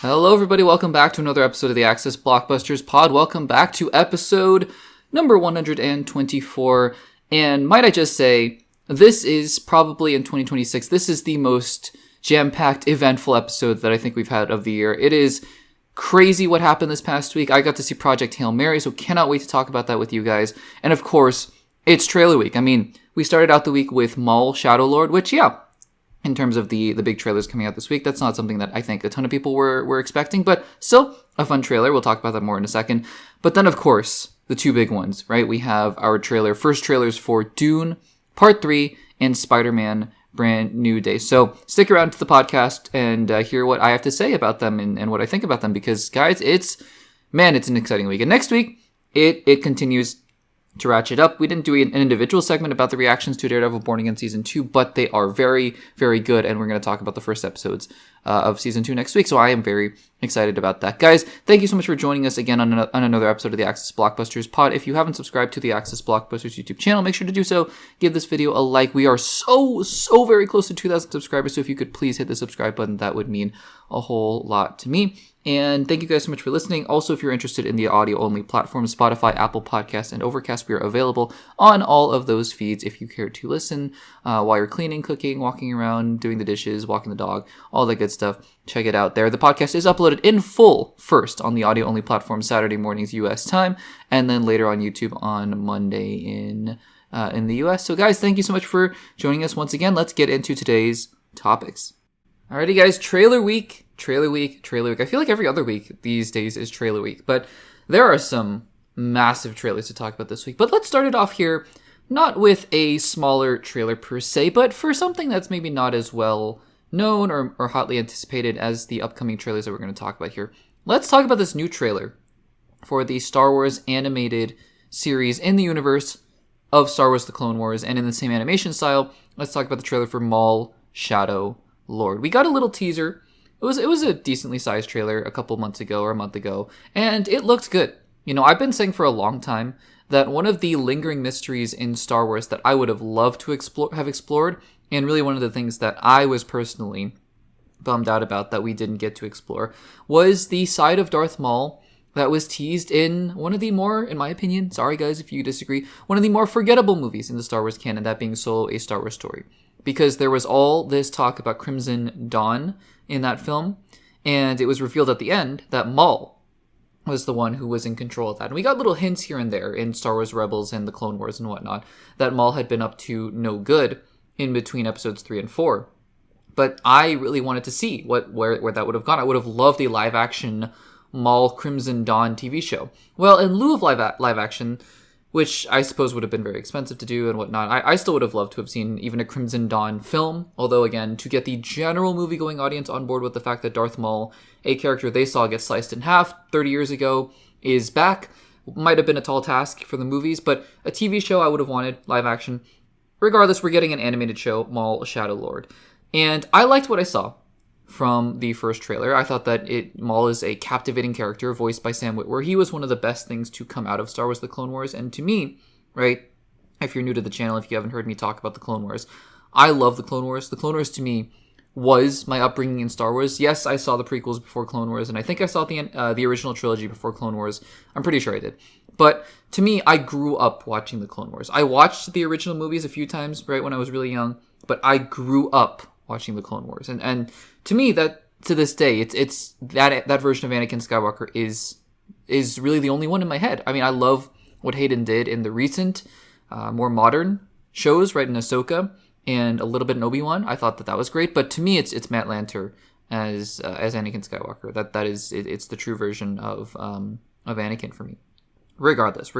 Hello everybody, welcome back to another episode of the Access Blockbusters Pod. Welcome back to episode number 124. And might I just say, this is probably in 2026, this is the most jam-packed, eventful episode that I think we've had of the year. It is crazy what happened this past week. I got to see Project Hail Mary, so cannot wait to talk about that with you guys. And of course, it's trailer week. I mean, we started out the week with MAUL Shadow Lord, which, yeah, in terms of the big trailers coming out this week, that's not something that I think a ton of people were expecting, but still a fun trailer. We'll talk about that more in a second. But then, of course, the two big ones, right? We have our first trailers for Dune Part 3 and Spider-Man Brand New Day. So stick around to the podcast and hear what I have to say about them and what I think about them, because, guys, it's an exciting week. And next week, it continues to ratchet up. We didn't do an individual segment about the reactions to Daredevil Born Again Season 2, but they are very, very good, and we're going to talk about the first episodes of Season 2 next week, so I am very excited about that. Guys, thank you so much for joining us again on another episode of the Access Blockbusters Pod. If you haven't subscribed to the Access Blockbusters YouTube channel, make sure to do so. Give this video a like. We are so very close to 2,000 subscribers, so if you could please hit the subscribe button, that would mean a whole lot to me. And thank you guys so much for listening. Also, if you're interested in the audio-only platforms, Spotify, Apple Podcasts, and Overcast, we are available on all of those feeds if you care to listen while you're cleaning, cooking, walking around, doing the dishes, walking the dog, all that good stuff. Check it out there. The podcast is uploaded in full first on the audio-only platform Saturday mornings U.S. time, and then later on YouTube on Monday in the U.S. So, guys, thank you so much for joining us once again. Let's get into today's topics. Alrighty, guys, trailer week. I feel like every other week these days is trailer week, but there are some massive trailers to talk about this week. But let's start it off here, not with a smaller trailer per se, but for something that's maybe not as well known or hotly anticipated as the upcoming trailers that we're going to talk about here. Let's talk about this new trailer for the Star Wars animated series in the universe of Star Wars The Clone Wars, and in the same animation style, let's talk about the trailer for MAUL Shadow Lord. We got a little teaser. It was a decently sized trailer a couple months ago or a month ago, and it looked good. You know, I've been saying for a long time that one of the lingering mysteries in Star Wars that I would have loved to have explored, and really one of the things that I was personally bummed out about that we didn't get to explore, was the side of Darth Maul that was teased in one of the more, in my opinion, sorry guys if you disagree, one of the more forgettable movies in the Star Wars canon, that being Solo: A Star Wars Story. Because there was all this talk about Crimson Dawn in that film, and it was revealed at the end that Maul was the one who was in control of that. And we got little hints here and there in Star Wars Rebels and the Clone Wars and whatnot that Maul had been up to no good in between episodes 3 and 4. But I really wanted to see where that would have gone. I would have loved a live-action Maul Crimson Dawn TV show. Well, in lieu of live action, which I suppose would have been very expensive to do and whatnot, I still would have loved to have seen even a Crimson Dawn film. Although, again, to get the general movie-going audience on board with the fact that Darth Maul, a character they saw get sliced in half 30 years ago, is back, might have been a tall task for the movies, but a TV show I would have wanted, live action. Regardless, we're getting an animated show, MAUL Shadow Lord. And I liked what I saw from the first trailer. I thought that Maul is a captivating character voiced by Sam Witwer. He was one of the best things to come out of Star Wars The Clone Wars, and to me, right, if you're new to the channel, if you haven't heard me talk about The Clone Wars, I love The Clone Wars. The Clone Wars, to me, was my upbringing in Star Wars. Yes, I saw the prequels before Clone Wars, and I think I saw the original trilogy before Clone Wars. I'm pretty sure I did. But to me, I grew up watching The Clone Wars. I watched the original movies a few times, right, when I was really young, but I grew up watching The Clone Wars. And to me, that to this day, it's that version of Anakin Skywalker is really the only one in my head. I mean, I love what Hayden did in the recent, more modern shows, right, in Ahsoka and a little bit in Obi-Wan. I thought that was great, but to me, it's Matt Lanter as Anakin Skywalker. That is it's the true version of Anakin for me. Regardless.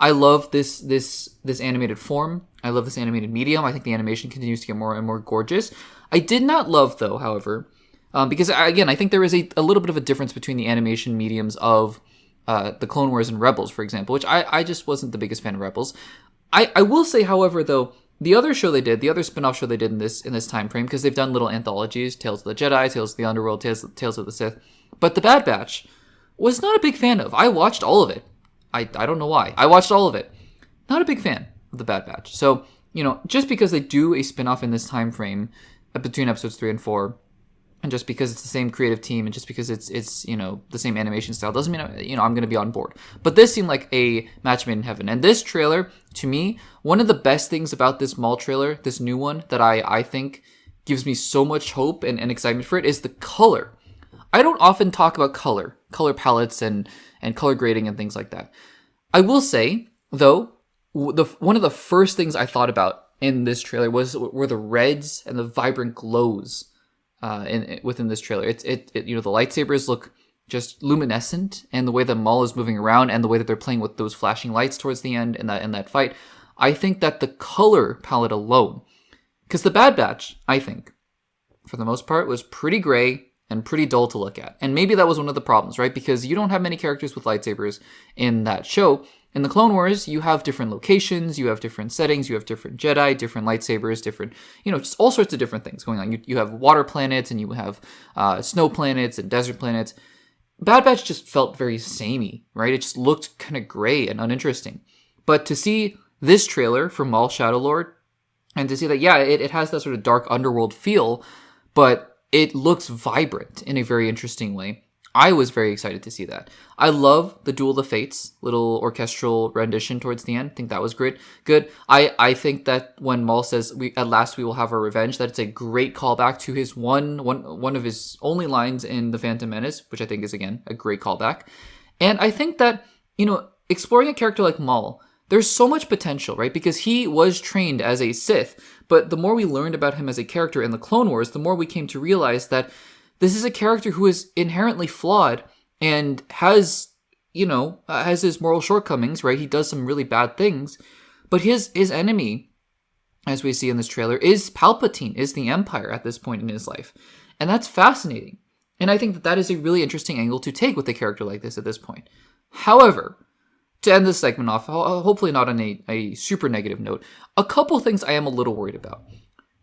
I love this animated form. I love this animated medium. I think the animation continues to get more and more gorgeous. I did not love, though, however, because, again, I think there is a little bit of a difference between the animation mediums of the Clone Wars and Rebels, for example, which I just wasn't the biggest fan of Rebels. I will say, however, though, the other show they did, the other spin-off show they did in this time frame, because they've done little anthologies, Tales of the Jedi, Tales of the Underworld, Tales of the Sith, but The Bad Batch was not a big fan of. I watched all of it. I don't know why. I watched all of it. Not a big fan of The Bad Batch. So, you know, just because they do a spin-off in this time frame between episodes 3 and 4, And just because it's the same creative team and just because it's the same animation style doesn't mean I'm going to be on board. But this seemed like a match made in heaven. And this trailer, to me, one of the best things about this MAUL trailer, this new one, that I think gives me so much hope and excitement for it is the color. I don't often talk about color palettes and color grading and things like that. I will say, though, one of the first things I thought about in this trailer were the reds and the vibrant glows within this trailer. The lightsabers look just luminescent, and the way that MAUL is moving around and the way that they're playing with those flashing lights towards the end and that fight, I think that the color palette alone, because the Bad Batch, I think, for the most part, was pretty gray and pretty dull to look at. And maybe that was one of the problems, right? Because you don't have many characters with lightsabers in that show. In the Clone Wars, you have different locations, you have different settings, you have different Jedi, different lightsabers, different, just all sorts of different things going on. You have water planets and you have snow planets and desert planets. Bad Batch just felt very samey, right? It just looked kind of gray and uninteresting. But to see this trailer for MAUL Shadow Lord, and to see that, it has that sort of dark underworld feel, but it looks vibrant in a very interesting way. I was very excited to see that. I love the Duel of the Fates, little orchestral rendition towards the end. I think that was great. Good. I think that when MAUL says at last we will have our revenge, that it's a great callback to his one of his only lines in The Phantom Menace, which I think is, again, a great callback. And I think that, exploring a character like MAUL, there's so much potential, right? Because he was trained as a Sith, but the more we learned about him as a character in the Clone Wars, the more we came to realize that this is a character who is inherently flawed and has his moral shortcomings, right? He does some really bad things, but his enemy, as we see in this trailer, is Palpatine, is the Empire at this point in his life. And that's fascinating. And I think that is a really interesting angle to take with a character like this at this point. However, to end this segment off, hopefully not on a super negative note, a couple things I am a little worried about.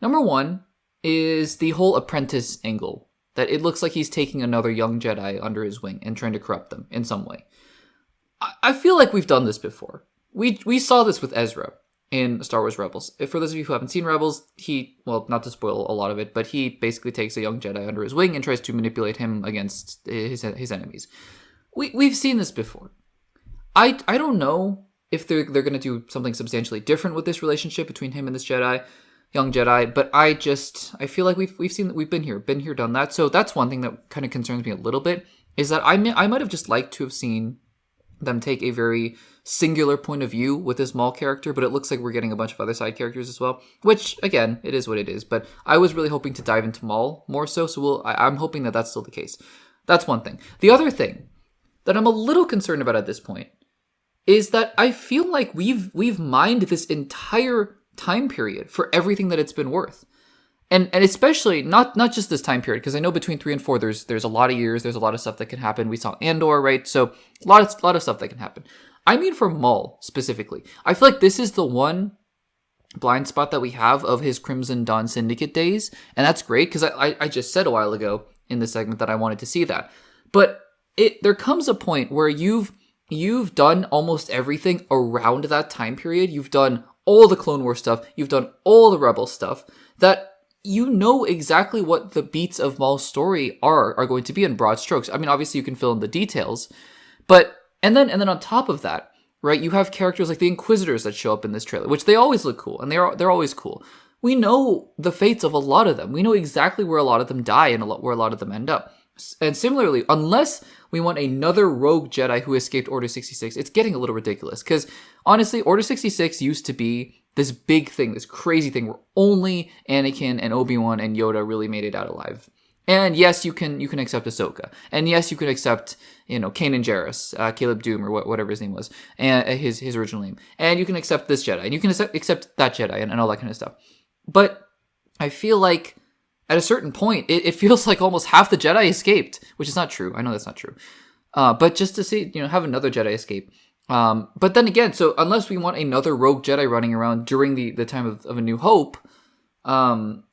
Number one is the whole apprentice angle. That it looks like he's taking another young Jedi under his wing and trying to corrupt them in some way. I feel like we've done this before. We saw this with Ezra in Star Wars Rebels. For those of you who haven't seen Rebels, not to spoil a lot of it, but he basically takes a young Jedi under his wing and tries to manipulate him against his enemies. We've seen this before. I don't know if they're going to do something substantially different with this relationship between him and this young Jedi, but I feel like we've been here, done that. So that's one thing that kind of concerns me a little bit, is that I might have just liked to have seen them take a very singular point of view with this MAUL character, but it looks like we're getting a bunch of other side characters as well, which, again, it is what it is. But I was really hoping to dive into MAUL more so I'm hoping that that's still the case. That's one thing. The other thing that I'm a little concerned about at this point is that I feel like we've mined this entire time period for everything that it's been worth. And especially not just this time period, because I know between 3 and 4 there's a lot of years, there's a lot of stuff that can happen. We saw Andor, right? So a lot of stuff that can happen. I mean for MAUL specifically. I feel like this is the one blind spot that we have of his Crimson Dawn Syndicate days, and that's great because I just said a while ago in this segment that I wanted to see that. But there comes a point where you've done almost everything around that time period. You've done all the Clone Wars stuff. You've done all the Rebel stuff, that you know exactly what the beats of MAUL's story are going to be in broad strokes. I mean, obviously you can fill in the details, but and then on top of that, right, you have characters like the Inquisitors that show up in this trailer, which they always look cool, and they're always cool. We know the fates of a lot of them. We know exactly where a lot of them die and where a lot of them end up. And similarly, unless we want another rogue Jedi who escaped Order 66, it's getting a little ridiculous. Because honestly, Order 66 used to be this big thing, this crazy thing where only Anakin and Obi-Wan and Yoda really made it out alive. And yes, you can accept Ahsoka. And yes, you can accept, Kanan Jarrus, Caleb Doom, or whatever his name was, and his original name. And you can accept this Jedi, and you can accept that Jedi, and all that kind of stuff. But I feel like at a certain point, it feels like almost half the Jedi escaped, which is not true. I know that's not true. But just to see, have another Jedi escape. But then again, so unless we want another rogue Jedi running around during the time of A New Hope,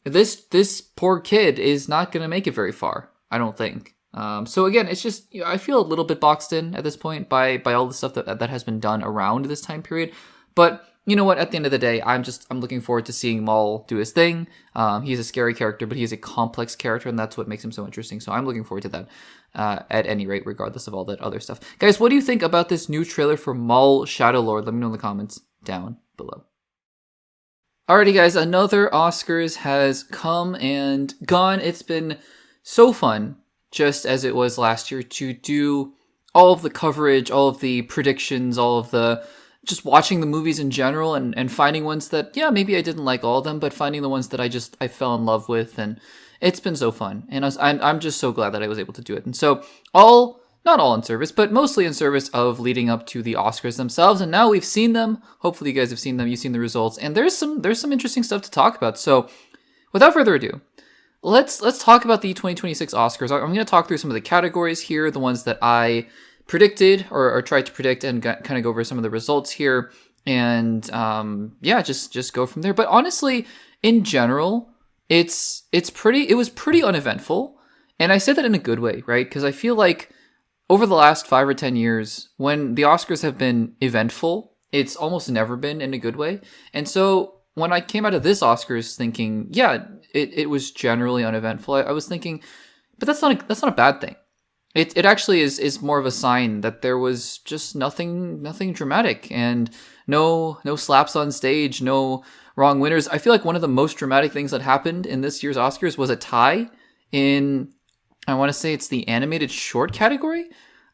this poor kid is not going to make it very far, I don't think. So again, it's just, I feel a little bit boxed in at this point by all the stuff that has been done around this time period. But you know what? At the end of the day, I'm looking forward to seeing Maul do his thing. He's a scary character, but he's a complex character, and that's what makes him so interesting. So I'm looking forward to that at any rate, regardless of all that other stuff. Guys, what do you think about this new trailer for MAUL Shadow Lord? Let me know in the comments down below. Alrighty, guys, another Oscars has come and gone. It's been so fun, just as it was last year, to do all of the coverage, all of the predictions, all of the just watching the movies in general and finding ones that, yeah, maybe I didn't like all of them, but finding the ones that I fell in love with, and it's been so fun. And I'm just so glad that I was able to do it. And so not all in service, but mostly in service of leading up to the Oscars themselves. And now we've seen them. Hopefully you guys have seen them. You've seen the results, and there's some interesting stuff to talk about. So without further ado, let's talk about the 2026 Oscars. I'm going to talk through some of the categories here, the ones that I predicted or tried to predict, and kind of go over some of the results here, and just go from there. But honestly, in general, it was pretty uneventful, and I say that in a good way, right? Because I feel like over the last 5 or 10 years, when the Oscars have been eventful, it's almost never been in a good way. And so when I came out of this Oscars thinking, yeah, it was generally uneventful, I was thinking, but that's not a bad thing. It actually is more of a sign that there was just nothing dramatic, and no slaps on stage, no wrong winners. I feel like one of the most dramatic things that happened in this year's Oscars was a tie in, I want to say it's the animated short category,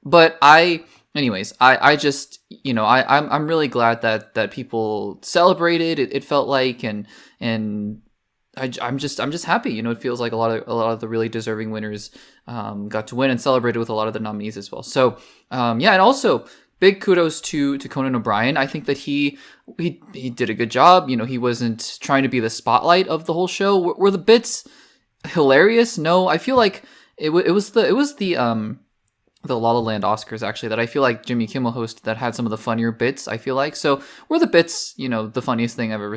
but I just, I'm really glad that people celebrated. It felt like, and I'm just happy. It feels like a lot of the really deserving winners got to win and celebrated with a lot of the nominees as well. So and also big kudos to Conan O'Brien. I think that he did a good job. He wasn't trying to be the spotlight of the whole show. Were the bits hilarious? No, I feel like it was the La La Land Oscars, actually, that I feel like Jimmy Kimmel hosted that had some of the funnier bits, I feel like. So were the bits, the funniest things I've ever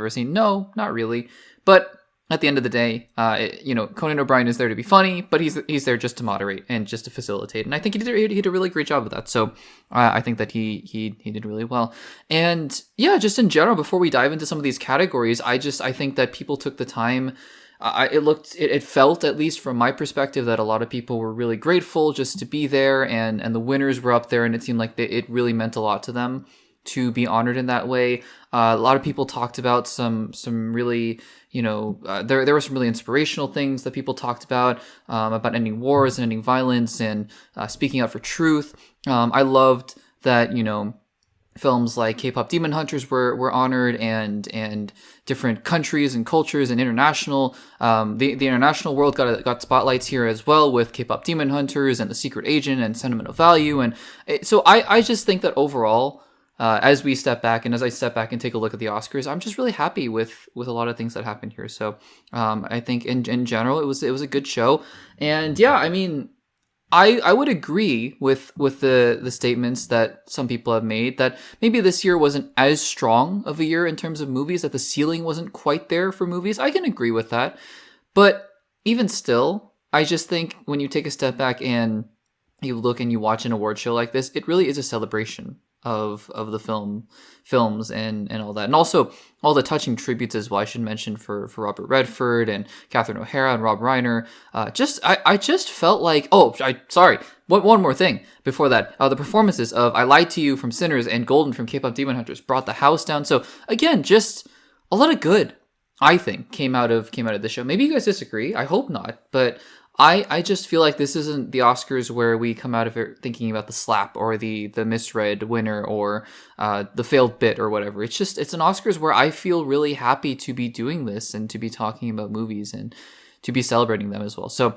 seen? No, not really. But at the end of the day, Conan O'Brien is there to be funny, but he's there just to moderate and just to facilitate. And I think he did a really great job of that. So I think that he did really well. And yeah, just in general, before we dive into some of these categories, I think that people took the time. It felt, at least from my perspective, that a lot of people were really grateful just to be there, and the winners were up there, and it seemed like it really meant a lot to them to be honored in that way. A lot of people talked about some really, there were some really inspirational things that people talked about ending wars and ending violence and speaking out for truth. I loved that, films like K-pop Demon Hunters were honored, and different countries and cultures and international, the international world got spotlights here as well, with K-pop Demon Hunters and The Secret Agent and Sentimental Value. And so I just think that overall, as we step back, and as I step back and take a look at the Oscars, I'm just really happy with a lot of things that happened here. So I think in general, it was a good show. And yeah, I mean, I would agree with the statements that some people have made, that maybe this year wasn't as strong of a year in terms of movies, that the ceiling wasn't quite there for movies. I can agree with that. But even still, I just think when you take a step back and you look and you watch an award show like this, it really is a celebration of the films and all that. And also all the touching tributes as well, I should mention, for Robert Redford and Catherine O'Hara and Rob Reiner. I just felt like, one more thing before that. The performances of I Lied to You from Sinners and Golden from K-pop Demon Hunters brought the house down. So again, just a lot of good, I think, came out of the show. Maybe you guys disagree. I hope not. But I just feel like this isn't the Oscars where we come out of it thinking about the slap or the misread winner or the failed bit or whatever. It's an Oscars where I feel really happy to be doing this and to be talking about movies and to be celebrating them as well. So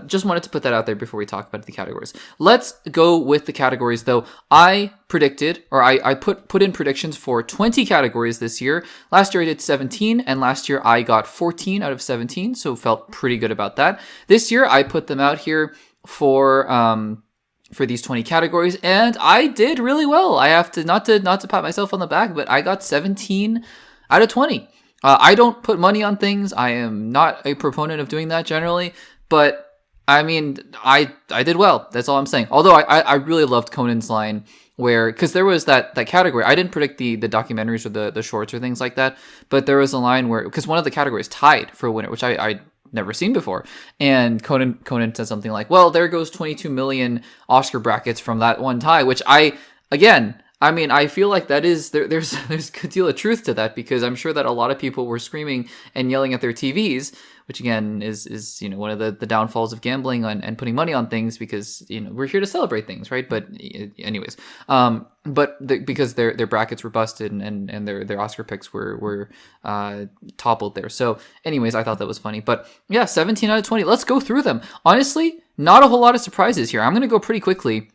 just wanted to put that out there before we talk about the categories. Let's go with the categories, though. I predicted, or I put in predictions for 20 categories this year. Last year I did 17, and last year I got 14 out of 17, so felt pretty good about that. This year I put them out here for these 20 categories, and I did really well. I have to not to pat myself on the back, but I got 17 out of 20. I don't put money on things. I am not a proponent of doing that generally, but I mean, I did well. That's all I'm saying. Although I really loved Conan's line where, because there was that category. I didn't predict the documentaries or the shorts or things like that, but there was a line where, because one of the categories tied for a winner, which I never seen before, and Conan said something like, well, there goes 22 million Oscar brackets from that one tie, which I mean, I feel like that is there's a good deal of truth to that, because I'm sure that a lot of people were screaming and yelling at their TVs, which again is one of the downfalls of gambling and putting money on things, because we're here to celebrate things, right? But anyways, because their brackets were busted and their Oscar picks were toppled there. So anyways, I thought that was funny. But yeah, 17 out of 20. Let's go through them. Honestly, not a whole lot of surprises here. I'm gonna go pretty quickly.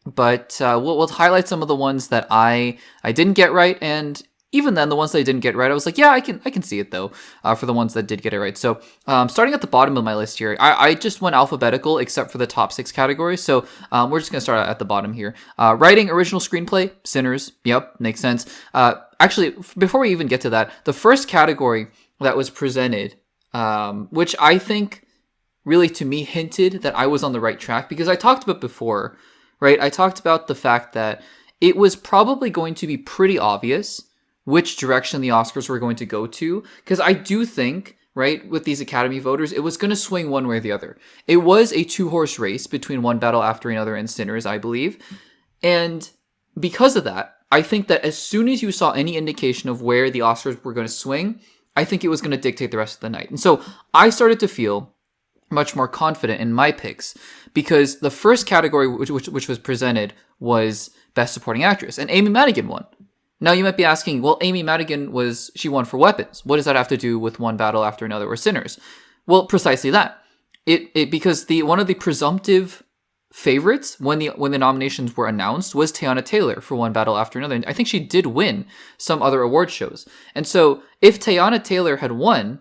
But we'll highlight some of the ones that I didn't get right, and even then, the ones that I didn't get right, I was like, yeah, I can see it though. For the ones that did get it right, so starting at the bottom of my list here, I just went alphabetical except for the top 6 categories. So we're just gonna start at the bottom here. Writing, original screenplay, Sinners. Yep, makes sense. Actually, before we even get to that, the first category that was presented, which I think really to me hinted that I was on the right track, because I talked about before. Right, I talked about the fact that it was probably going to be pretty obvious which direction the Oscars were going to go to, because I do think, right, with these Academy voters, it was going to swing one way or the other. It was a 2-horse race between One Battle After Another and Sinners, I believe, and because of that, I think that as soon as you saw any indication of where the Oscars were going to swing, I think it was going to dictate the rest of the night. And so I started to feel much more confident in my picks, because the first category which was presented was Best Supporting Actress, and Amy Madigan won. Now you might be asking, well, Amy Madigan she won for Weapons. What does that have to do with One Battle After Another or Sinners? Well, precisely that. Because one of the presumptive favorites when the nominations were announced was Teyana Taylor for One Battle After Another, and I think she did win some other award shows. And so if Teyana Taylor had won,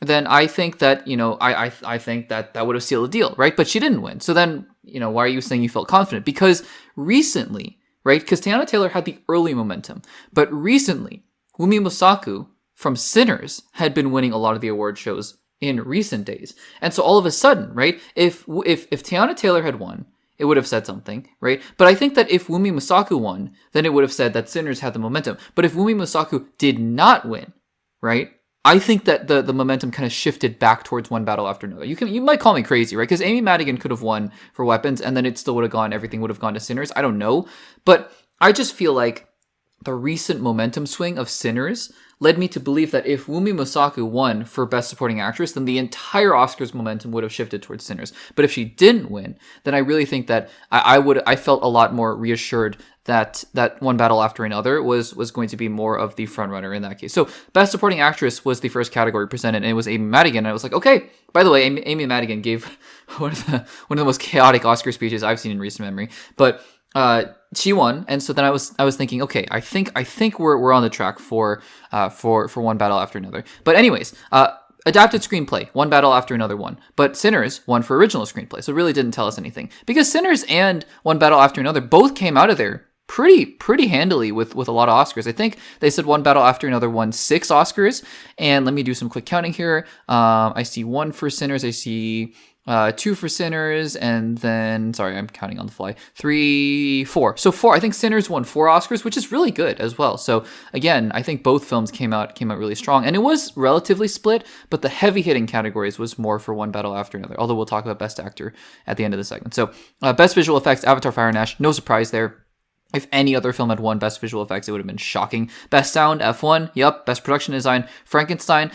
then I think that, I think that would have sealed the deal, right? But she didn't win. So then, why are you saying you felt confident? Because recently, right? Because Teyana Taylor had the early momentum. But recently, Wumi Mosaku from Sinners had been winning a lot of the award shows in recent days. And so all of a sudden, right? If Teyana Taylor had won, it would have said something, right? But I think that if Wumi Mosaku won, then it would have said that Sinners had the momentum. But if Wumi Mosaku did not win, right? I think that the momentum kind of shifted back towards One Battle After Another. You might call me crazy, right? Because Amy Madigan could have won for Weapons, and then it still would have gone, everything would have gone to Sinners. I don't know. But I just feel like the recent momentum swing of Sinners led me to believe that if Wumi Mosaku won for Best Supporting Actress, then the entire Oscars momentum would have shifted towards Sinners. But if she didn't win, then I really think that I felt a lot more reassured that One Battle After Another was going to be more of the front runner in that case. So Best Supporting Actress was the first category presented, and it was Amy Madigan. And I was like, okay. By the way, Amy Madigan gave one of the most chaotic Oscar speeches I've seen in recent memory. But she won, and so then I was thinking, okay, I think we're on the track for One Battle After Another. But anyways, adapted screenplay, One Battle After Another won, but Sinners won for original screenplay, so it really didn't tell us anything, because Sinners and One Battle After Another both came out of there pretty handily with a lot of Oscars. I think they said One Battle After Another won 6 Oscars, and let me do some quick counting here. I see 1 for Sinners, I see 2 for Sinners, and then, sorry, I'm counting on the fly, 3, 4. So 4, I think Sinners won 4 Oscars, which is really good as well. So again, I think both films came out really strong, and it was relatively split, but the heavy hitting categories was more for One Battle After Another, although we'll talk about Best Actor at the end of the segment. So Best Visual Effects, Avatar Fire and Ash, no surprise there. If any other film had won Best Visual Effects, it would have been shocking. Best Sound, F1, yep. Best Production Design, Frankenstein.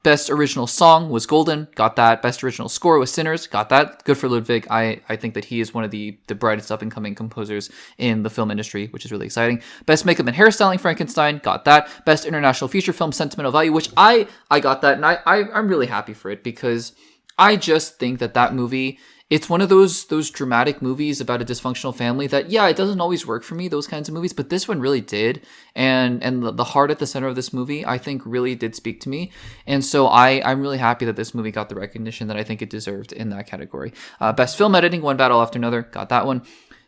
Best Original Song was Golden, got that. Best Original Score was Sinners, got that. Good for Ludwig. I think that he is one of the brightest up-and-coming composers in the film industry, which is really exciting. Best Makeup and Hairstyling, Frankenstein, got that. Best International Feature Film, Sentimental Value, which I got that, and I'm really happy for it, because I just think that movie... It's one of those dramatic movies about a dysfunctional family that, yeah, it doesn't always work for me, those kinds of movies, but this one really did. And the heart at the center of this movie, I think, really did speak to me. And so I'm really happy that this movie got the recognition that I think it deserved in that category. Best Film Editing, One Battle After Another, got that one.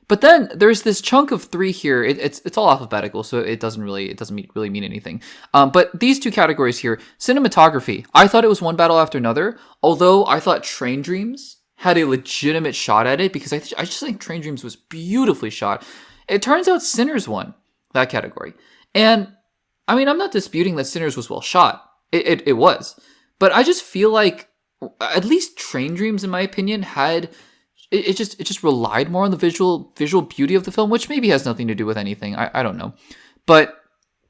But then there's this chunk of 3 here. It's all alphabetical, so it doesn't really mean anything. But these 2 categories here, cinematography, I thought it was One Battle After Another, although I thought Train Dreams had a legitimate shot at it, because I just think Train Dreams was beautifully shot. It turns out Sinners won that category. And I mean, I'm not disputing that Sinners was well shot. It was. But I just feel like at least Train Dreams, in my opinion, had it just relied more on the visual beauty of the film, which maybe has nothing to do with anything. I don't know. But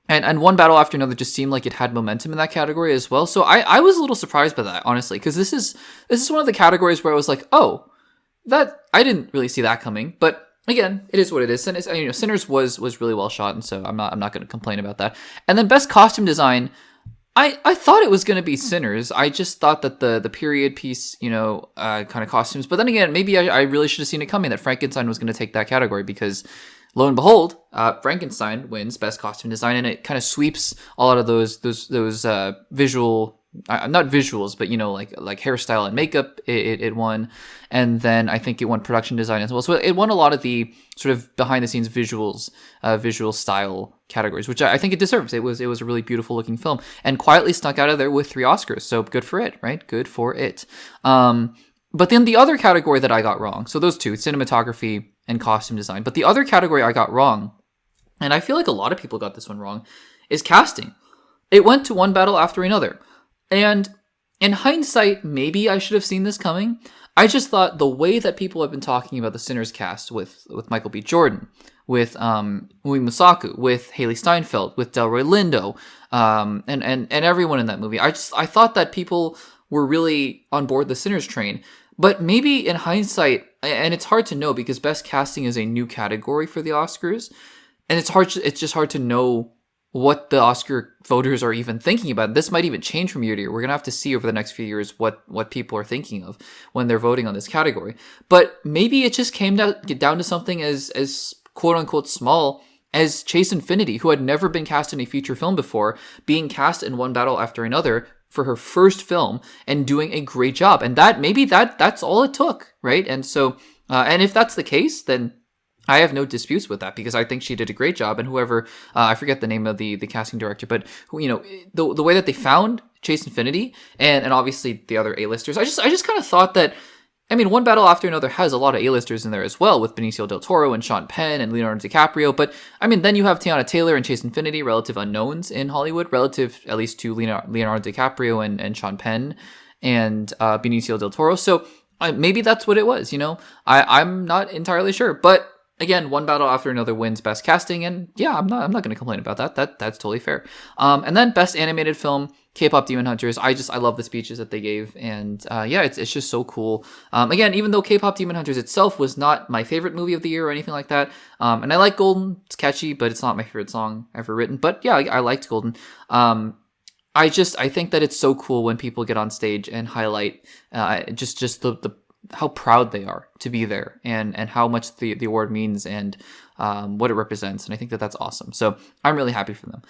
and One Battle After Another just seemed like it had momentum in that category as well. So I was a little surprised by that, honestly, because this is one of the categories where I was like, oh, that I didn't really see that coming. But again, it is what it is. Sinners was really well shot, and so I'm not going to complain about that. And then Best Costume Design, I thought it was going to be Sinners. I just thought that the period piece, kind of costumes. But then again, maybe I really should have seen it coming that Frankenstein was going to take that category, because lo and behold, Frankenstein wins Best Costume Design, and it kind of sweeps a lot of those visual, not visuals, but like hairstyle and makeup. It won, and then I think it won production design as well. So it won a lot of the sort of behind the scenes visuals, visual style categories, which I think it deserves. It was a really beautiful looking film, and quietly snuck out of there with 3 Oscars. So good for it, right? Good for it. But then the other category that I got wrong, so those two, cinematography and costume design. But the other category I got wrong, and I feel like a lot of people got this one wrong, is casting. It went to One Battle After Another. And in hindsight, maybe I should have seen this coming. I just thought the way that people have been talking about the Sinners cast with Michael B. Jordan, with Umi Musaku, with Haley Steinfeld, with Delroy Lindo, and everyone in that movie. I thought that people were really on board the Sinners train. But maybe in hindsight, and it's hard to know because Best Casting is a new category for the Oscars, and it's just hard to know what the Oscar voters are even thinking about. This might even change from year to year. We're going to have to see over the next few years what people are thinking of when they're voting on this category. But maybe it just came down to something as quote-unquote small as Chase Infinity, who had never been cast in a feature film before, being cast in One Battle After Another for her first film and doing a great job. And that's all it took, right? And so, and if that's the case, then I have no disputes with that, because I think she did a great job. And whoever, I forget the name of the casting director, but the way that they found Chase Infinity and obviously the other A-listers, I just kind of thought that, I mean, One Battle After Another has a lot of A-listers in there as well, with Benicio del Toro and Sean Penn and Leonardo DiCaprio. But I mean, then you have Tiana Taylor and Chase Infinity, relative unknowns in Hollywood, relative at least to Leonardo DiCaprio and Sean Penn and Benicio del Toro. So maybe that's what it was. I'm not entirely sure, but again, One Battle After Another wins Best Casting, and yeah, I'm not going to complain about that. That's totally fair. And then Best Animated Film, K-Pop Demon Hunters. I love the speeches that they gave, and yeah, it's just so cool. Again, even though K-Pop Demon Hunters itself was not my favorite movie of the year or anything like that, and I like Golden. It's catchy, but it's not my favorite song ever written. But yeah, I liked Golden. I think that it's so cool when people get on stage and highlight just the how proud they are to be there, and how much the award means, and what it represents. And I think that's awesome. So I'm really happy for them.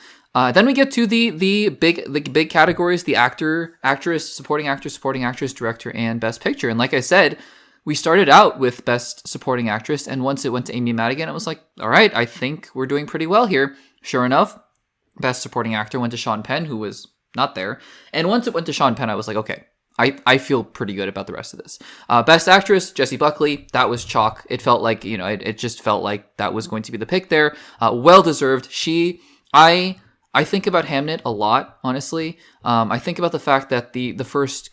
Then we get to the big categories: the actor, actress, supporting actress, director, and best picture. And like I said, we started out with best supporting actress, and once it went to Amy Madigan, it was like, all right, I think we're doing pretty well here. Sure enough, best supporting actor went to Sean Penn, who was not there. And once it went to Sean Penn, I was like, okay, I feel pretty good about the rest of this. Best actress, Jessie Buckley. That was chalk. It felt like, it just felt like that was going to be the pick there. Well deserved. I think about Hamnet a lot, honestly. I think about the fact that the first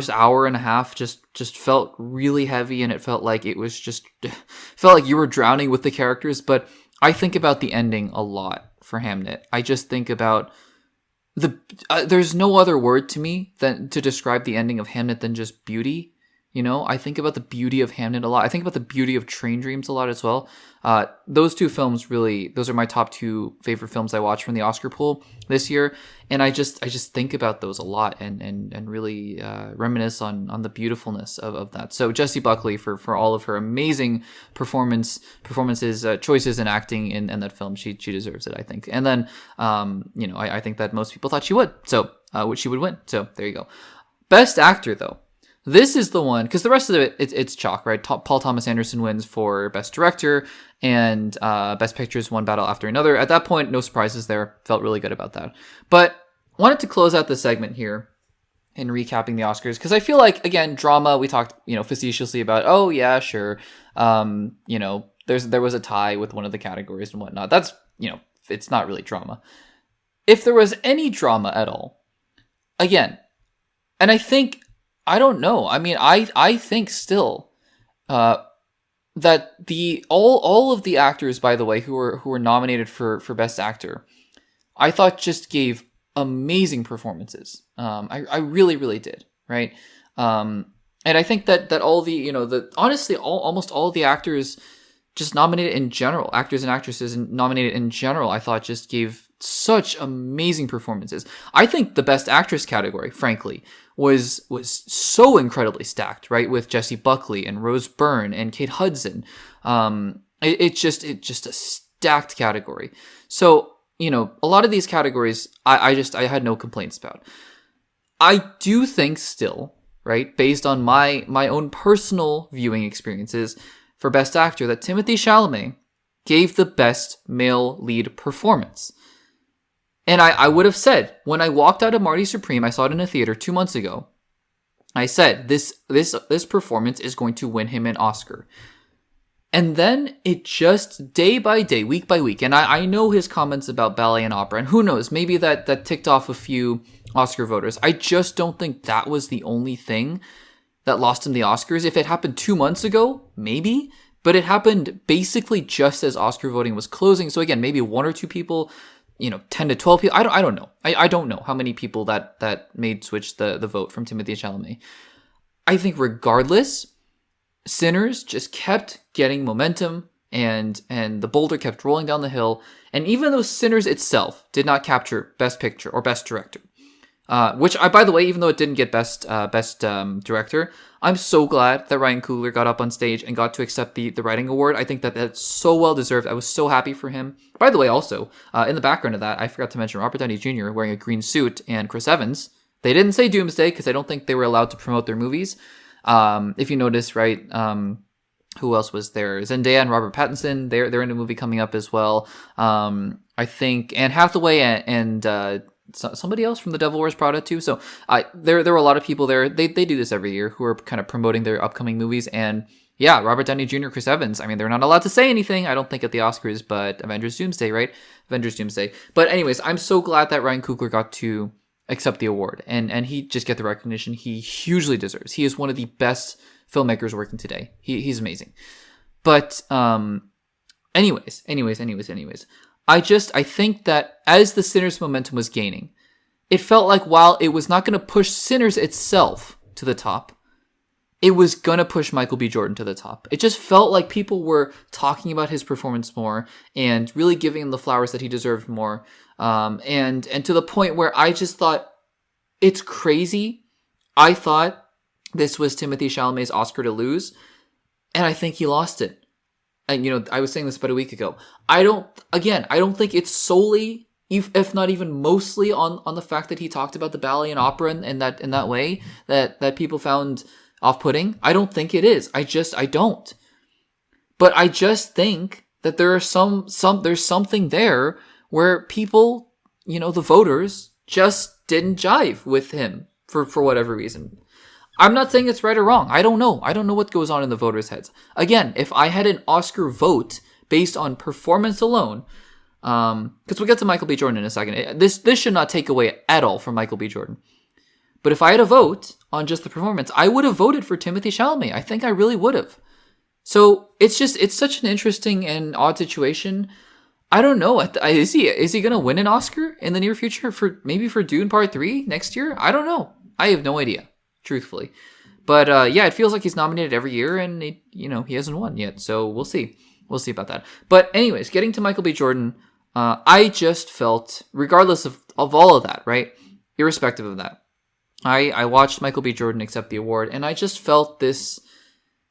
hour and a half just felt really heavy, and it felt like felt like you were drowning with the characters. But I think about the ending a lot for Hamnet. I just think about there's no other word to me to describe the ending of Hamnet than just beauty. I think about the beauty of Hamnet a lot. I think about the beauty of Train Dreams a lot as well. Those two films those are my top 2 favorite films I watched from the Oscar pool this year. And I just think about those a lot and really reminisce on the beautifuln's of that. So Jessie Buckley for all of her amazing performances, choices in acting in that film, she deserves it, I think. And then, I think that most people thought she would. So, she would win. So there you go. Best actor though. This is the one, because the rest of it, it's chalk, right? Paul Thomas Anderson wins for Best Director, and Best Picture is One Battle After Another. At that point, no surprises there. Felt really good about that. But wanted to close out the segment here in recapping the Oscars, because I feel like, again, drama, we talked, facetiously about, oh yeah, sure, there was a tie with one of the categories and whatnot. That's, it's not really drama. If there was any drama at all, again, and I don't know. I mean, I think still that all of the actors, by the way, who were nominated for Best Actor, I thought just gave amazing performances. I really, really did, right? And I think that all the, honestly, almost all of the actors just nominated in general, actors and actresses nominated in general, I thought just gave such amazing performances. I think the Best Actress category, frankly, was so incredibly stacked, right? With Jessie Buckley and Rose Byrne and Kate Hudson. It's just a stacked category. So, a lot of these categories, I had no complaints about. I do think still, right, based on my own personal viewing experiences for Best Actor, that Timothée Chalamet gave the best male lead performance. And I would have said, when I walked out of Marty Supreme, I saw it in a theater 2 months ago, I said, this performance is going to win him an Oscar. And then it just, day by day, week by week, and I know his comments about ballet and opera, and who knows, maybe that ticked off a few Oscar voters. I just don't think that was the only thing that lost him the Oscars. If it happened 2 months ago, maybe, but it happened basically just as Oscar voting was closing. So again, maybe 1 or 2 people, 10 to 12 people. I don't know. I don't know how many people that made switch the vote from Timothée Chalamet. I think regardless, Sinners just kept getting momentum, and the boulder kept rolling down the hill. And even though Sinners itself did not capture Best Picture or Best Director, which by the way, even though it didn't get Best Director, I'm so glad that Ryan Coogler got up on stage and got to accept the writing award. I think that's so well deserved. I was so happy for him. By the way, also, in the background of that, I forgot to mention Robert Downey Jr. wearing a green suit, and Chris Evans. They didn't say Doomsday because I don't think they were allowed to promote their movies. If you notice, right, who else was there? Zendaya and Robert Pattinson. They're in a movie coming up as well. I think Anne Hathaway and somebody else from The Devil Wears Prada too. So there were a lot of people there. They do this every year, who are kind of promoting their upcoming movies. And yeah, Robert Downey Jr., Chris Evans. I mean, they're not allowed to say anything, I don't think, at the Oscars, but Avengers Doomsday, right? Avengers Doomsday. But anyways, I'm so glad that Ryan Coogler got to accept the award, and he just get the recognition he hugely deserves. He is one of the best filmmakers working today. He's amazing. But anyways, I think that as the Sinners momentum was gaining, it felt like while it was not going to push Sinners itself to the top, it was going to push Michael B. Jordan to the top. It just felt like people were talking about his performance more and really giving him the flowers that he deserved more. And to the point where I just thought, it's crazy. I thought this was Timothée Chalamet's Oscar to lose, and I think he lost it. And, I was saying this about a week ago. I don't think it's solely, if not even mostly, on the fact that he talked about the ballet and opera in that way that people found off-putting. I don't think it is. I don't. But I just think that there's something there where people, the voters, just didn't jive with him for whatever reason. I'm not saying it's right or wrong. I don't know. I don't know what goes on in the voters' heads. Again, if I had an Oscar vote based on performance alone, because we'll get to Michael B. Jordan in a second. This should not take away at all from Michael B. Jordan. But if I had a vote on just the performance, I would have voted for Timothée Chalamet. I think I really would have. So it's such an interesting and odd situation. I don't know. Is he going to win an Oscar in the near future for Dune Part 3 next year? I don't know. I have no idea, truthfully. But yeah, it feels like he's nominated every year, and he hasn't won yet. So we'll see. We'll see about that. But anyways, getting to Michael B. Jordan, I just felt, regardless of all of that, right? Irrespective of that, I watched Michael B. Jordan accept the award, and I just felt this.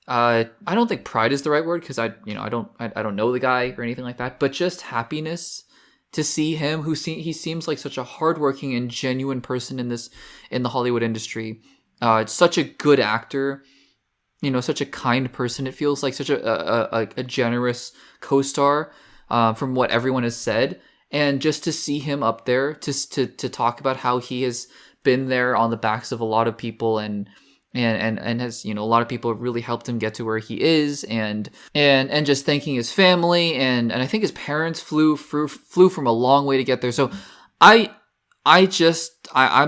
I don't think pride is the right word, because I don't know the guy or anything like that, but just happiness to see him, he seems like such a hardworking and genuine person in the Hollywood industry. Such a good actor, such a kind person. It feels like such a generous co-star, from what everyone has said. And just to see him up there, to talk about how he has been there on the backs of a lot of people and has, a lot of people have really helped him get to where he is, and just thanking his family, and I think his parents flew from a long way to get there. So I'm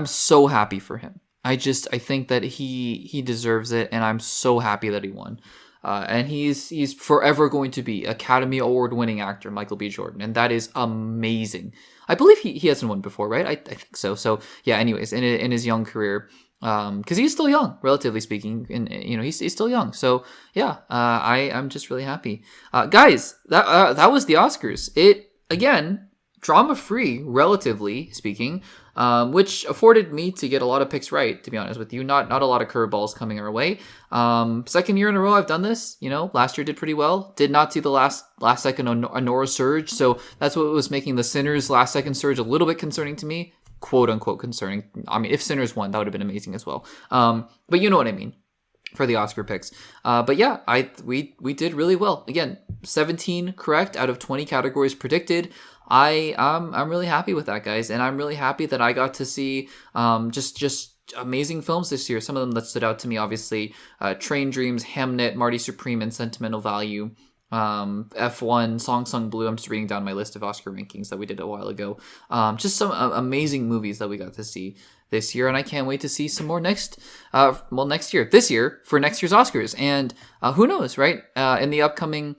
so happy for him. I think that he deserves it, and I'm so happy that he won. And he's forever going to be Academy Award winning actor, Michael B. Jordan, and that is amazing. I believe he hasn't won before, right? I think so. So yeah. Anyways, in his young career, because he's still young, relatively speaking, and he's still young. So yeah, I'm just really happy, guys. That was the Oscars. It again, drama free, relatively speaking. Which afforded me to get a lot of picks right, to be honest with you. Not a lot of curveballs coming our way. Second year in a row I've done this. Last year did pretty well. Did not see the last second Honora surge, so that's what was making the Sinners last second surge a little bit concerning to me. Quote unquote concerning. I mean, if Sinners won, that would have been amazing as well. But you know what I mean for the Oscar picks. But yeah, we did really well. Again, 17 correct out of 20 categories predicted. I'm really happy with that, guys, and I'm really happy that I got to see just amazing films this year. Some of them that stood out to me, obviously, Train Dreams, Hamnet, Marty Supreme, and Sentimental Value. F1, Song Sung Blue. I'm just reading down my list of Oscar rankings that we did a while ago. Just some amazing movies that we got to see this year, and I can't wait to see some more this year for next year's Oscars. And who knows, right? In the upcoming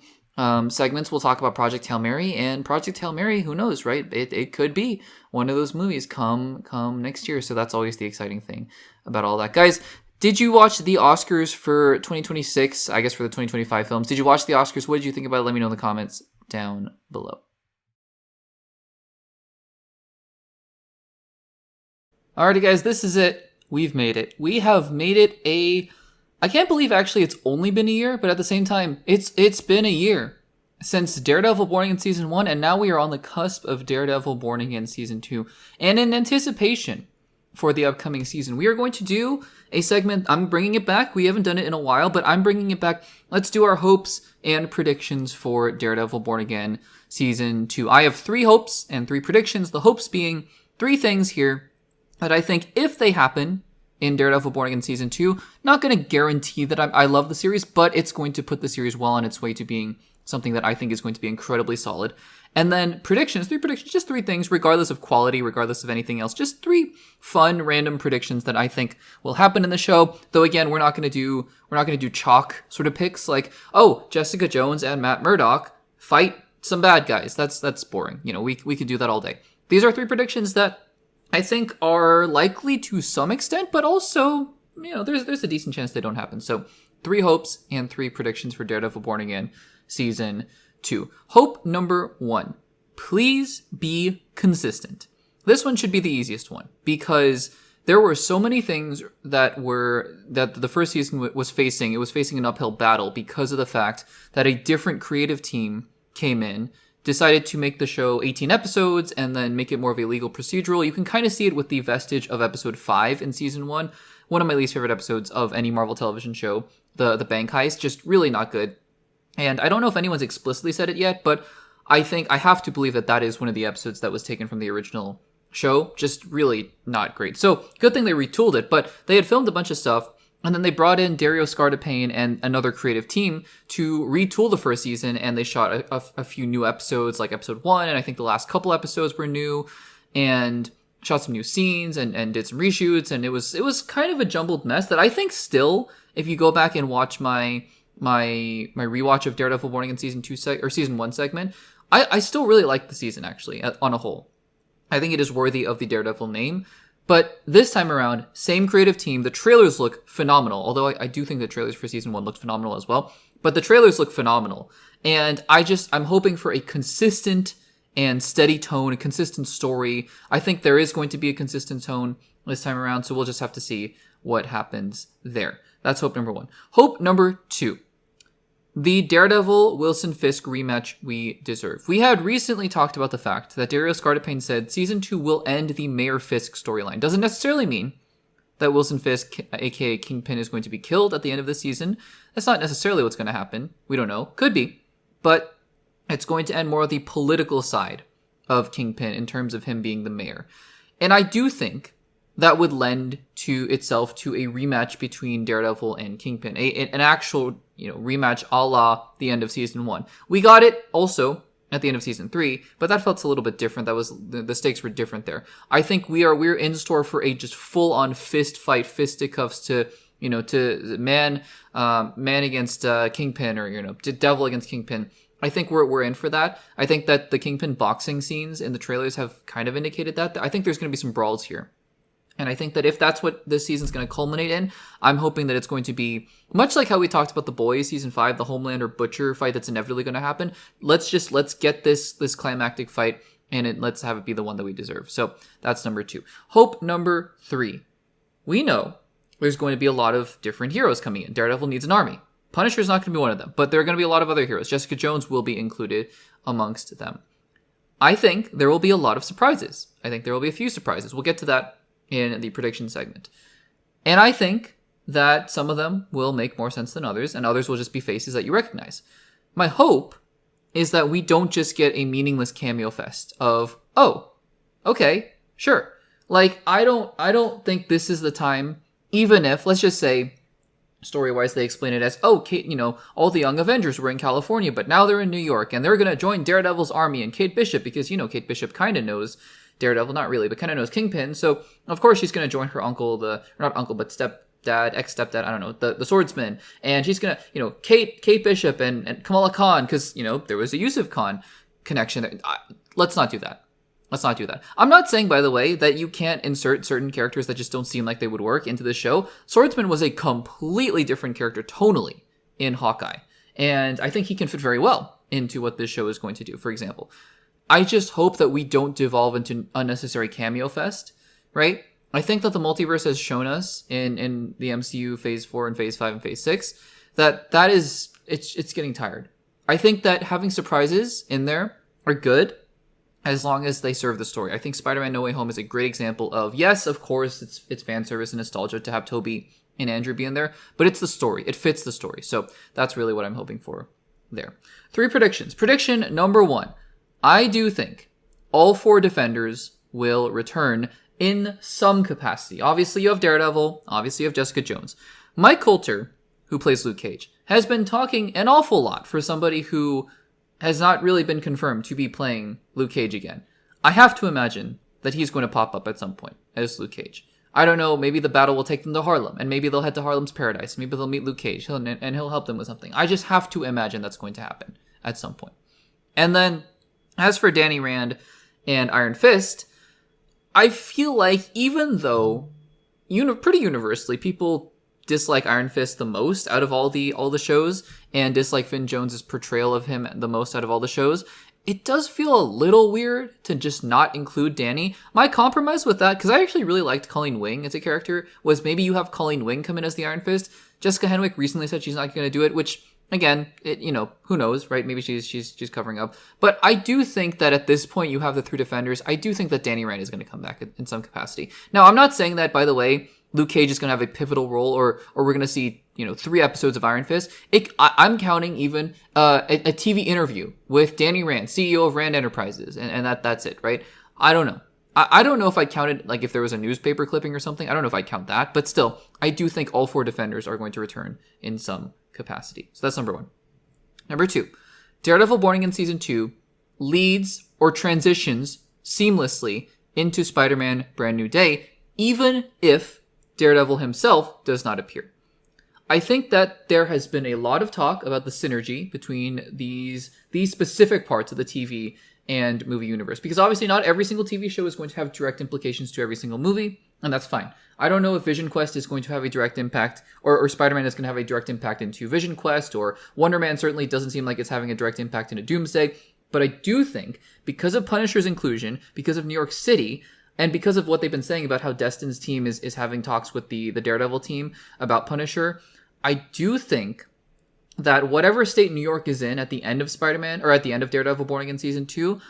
segments, we'll talk about Project Hail Mary, and Project Hail Mary, who knows, right? It could be one of those movies come next year. So that's always the exciting thing about all that, guys. Did you watch the Oscars for 2026? I guess for the 2025 films. Did you watch the Oscars? What did you think about it? Let me know in the comments down below. Alrighty, guys, this is it. We've made it. We have made it I can't believe actually it's only been a year, but at the same time, it's been a year since Daredevil Born Again Season 1, and now we are on the cusp of Daredevil Born Again Season 2. And in anticipation for the upcoming season, we are going to do a segment. I'm bringing it back. We haven't done it in a while, but I'm bringing it back. Let's do our hopes and predictions for Daredevil Born Again Season 2. I have 3 hopes and 3 predictions. The hopes being 3 things here that I think if they happen in Daredevil Born Again Season 2, not going to guarantee that I love the series, but it's going to put the series well on its way to being something that I think is going to be incredibly solid. And then predictions, 3 predictions, just 3 things, regardless of quality, regardless of anything else, just 3 fun, random predictions that I think will happen in the show. Though again, we're not going to do chalk sort of picks like, oh, Jessica Jones and Matt Murdock fight some bad guys. That's boring. We could do that all day. These are 3 predictions that I think are likely to some extent, but also, there's a decent chance they don't happen. So 3 hopes and 3 predictions for Daredevil Born Again Season 2. Hope number 1, please be consistent. This one should be the easiest one because there were so many things that the first season was facing. It was facing an uphill battle because of the fact that a different creative team came in, decided to make the show 18 episodes and then make it more of a legal procedural. You can kind of see it with the vestige of episode 5 in season 1. One of my least favorite episodes of any Marvel television show, the bank heist, just really not good. And I don't know if anyone's explicitly said it yet, but I think I have to believe that is one of the episodes that was taken from the original show. Just really not great. So good thing they retooled it, but they had filmed a bunch of stuff, and then they brought in Dario Scardapane and another creative team to retool the first season, and they shot a few new episodes, like episode 1, and I think the last couple episodes were new, and shot some new scenes and did some reshoots, and it was kind of a jumbled mess that I think still, if you go back and watch my rewatch of Daredevil Born Again Season 2 or Season 1 segment, I still really like the season, actually, on a whole. I think it is worthy of the Daredevil name. But this time around, same creative team. The trailers look phenomenal, although I do think the trailers for Season 1 looked phenomenal as well. But the trailers look phenomenal. And I'm hoping for a consistent and steady tone, a consistent story. I think there is going to be a consistent tone this time around, so we'll just have to see what happens there. That's hope number 1. Hope number 2. The Daredevil Wilson Fisk rematch we deserve. We had recently talked about the fact that Dario Scardapane said Season 2 will end the Mayor Fisk storyline. Doesn't necessarily mean that Wilson Fisk, aka Kingpin, is going to be killed at the end of the season. That's not necessarily what's going to happen. We don't know. Could be. But it's going to end more of the political side of Kingpin in terms of him being the mayor. And I do think that would lend to itself to a rematch between Daredevil and Kingpin, an actual, rematch a la the end of season 1. We got it also at the end of season 3, but that felt a little bit different. That was the stakes were different there. I think we're in store for a just full on fist fight, fisticuffs to man against Kingpin, or Devil against Kingpin. I think we're in for that. I think that the Kingpin boxing scenes in the trailers have kind of indicated that. I think there's going to be some brawls here. And I think that if that's what this season's going to culminate in, I'm hoping that it's going to be much like how we talked about The Boys season 5, the Homelander Butcher fight that's inevitably going to happen. Let's get this climactic fight, and let's have it be the one that we deserve. So that's number 2. Hope number 3. We know there's going to be a lot of different heroes coming in. Daredevil needs an army. Punisher's not going to be one of them, but there are going to be a lot of other heroes. Jessica Jones will be included amongst them. I think there will be a lot of surprises. I think there will be a few surprises. We'll get to that in the prediction segment. And I think that some of them will make more sense than others, and others will just be faces that you recognize. My hope is that we don't just get a meaningless cameo fest of, oh, okay, sure. Like, I don't think this is the time, even if, let's just say, story-wise, they explain it as, oh, Kate, all the young Avengers were in California, but now they're in New York, and they're going to join Daredevil's army and Kate Bishop, because, Kate Bishop kind of knows Daredevil, not really, but kind of knows Kingpin, so of course she's going to join her uncle, not uncle, but stepdad, ex-stepdad, I don't know, the swordsman, and she's going to, Kate Bishop and Kamala Khan, because, there was a Yusuf Khan connection. Let's not do that. Let's not do that. I'm not saying, by the way, that you can't insert certain characters that just don't seem like they would work into the show. Swordsman was a completely different character tonally in Hawkeye, and I think he can fit very well into what this show is going to do, for example. I just hope that we don't devolve into unnecessary cameo fest, right? I think that the multiverse has shown us in the MCU phase 4 and phase 5 and phase 6 that is, it's getting tired. I think that having surprises in there are good as long as they serve the story. I think Spider-Man No Way Home is a great example of, yes, of course, it's fan service and nostalgia to have Tobey and Andrew be in there, but it's the story. It fits the story. So that's really what I'm hoping for there. 3 predictions. Prediction number 1. I do think all 4 Defenders will return in some capacity. Obviously, you have Daredevil. Obviously, you have Jessica Jones. Mike Coulter, who plays Luke Cage, has been talking an awful lot for somebody who has not really been confirmed to be playing Luke Cage again. I have to imagine that he's going to pop up at some point as Luke Cage. I don't know, maybe the battle will take them to Harlem, and maybe they'll head to Harlem's Paradise. Maybe they'll meet Luke Cage, and he'll help them with something. I just have to imagine that's going to happen at some point. And then, as for Danny Rand and Iron Fist, I feel like even though pretty universally people dislike Iron Fist the most out of all the shows and dislike Finn Jones's portrayal of him the most out of all the shows, it does feel a little weird to just not include Danny. My compromise with that, because I actually really liked Colleen Wing as a character, was maybe you have Colleen Wing come in as the Iron Fist. Jessica Henwick recently said she's not going to do it, which again, who knows, right? Maybe she's covering up. But I do think that at this point you have the 3 Defenders. I do think that Danny Rand is going to come back in some capacity. Now, I'm not saying that, by the way, Luke Cage is going to have a pivotal role or we're going to see, 3 episodes of Iron Fist. I'm counting even a TV interview with Danny Rand, CEO of Rand Enterprises, and that's it, right? I don't know. I don't know if I counted, like, if there was a newspaper clipping or something. I don't know if I'd count that. But still, I do think all 4 Defenders are going to return in some capacity. So that's number 1. Number 2, Daredevil Born Again Season 2 leads or transitions seamlessly into Spider-Man Brand New Day, even if Daredevil himself does not appear. I think that there has been a lot of talk about the synergy between these specific parts of the TV and movie universe, because obviously not every single TV show is going to have direct implications to every single movie, and that's fine. I don't know if Vision Quest is going to have a direct impact, or Spider-Man is going to have a direct impact into Vision Quest, or Wonder Man certainly doesn't seem like it's having a direct impact into Doomsday, but I do think, because of Punisher's inclusion, because of New York City, and because of what they've been saying about how Destin's team is having talks with the Daredevil team about Punisher, I do think that whatever state New York is in at the end of Spider-Man, or at the end of Daredevil Born Again Season 2,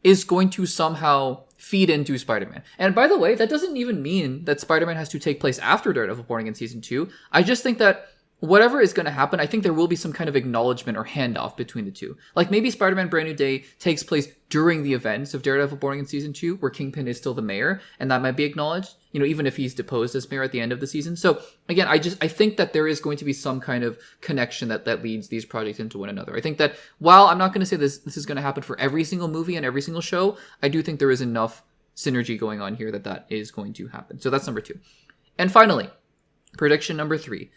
is going to somehow feed into Spider-Man. And by the way, that doesn't even mean that Spider-Man has to take place after Daredevil Born Again Season 2. I just think that whatever is going to happen, I think there will be some kind of acknowledgement or handoff between the two. Like maybe Spider-Man Brand New Day takes place during the events of Daredevil Born Again Season 2, where Kingpin is still the mayor, and that might be acknowledged, even if he's deposed as mayor at the end of the season. So again, I think that there is going to be some kind of connection that leads these projects into one another. I think that while I'm not going to say this is going to happen for every single movie and every single show, I do think there is enough synergy going on here that is going to happen. So that's number 2. And finally, prediction number 3.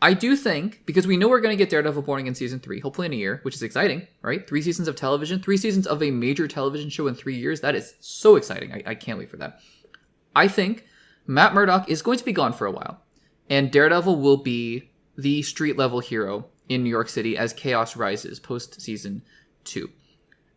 I do think, because we know we're going to get Daredevil Born Again Season 3, hopefully in a year, which is exciting, right? 3 seasons of television, 3 seasons of a major television show in 3 years. That is so exciting. I can't wait for that. I think Matt Murdock is going to be gone for a while, and Daredevil will be the street-level hero in New York City as chaos rises post-season 2.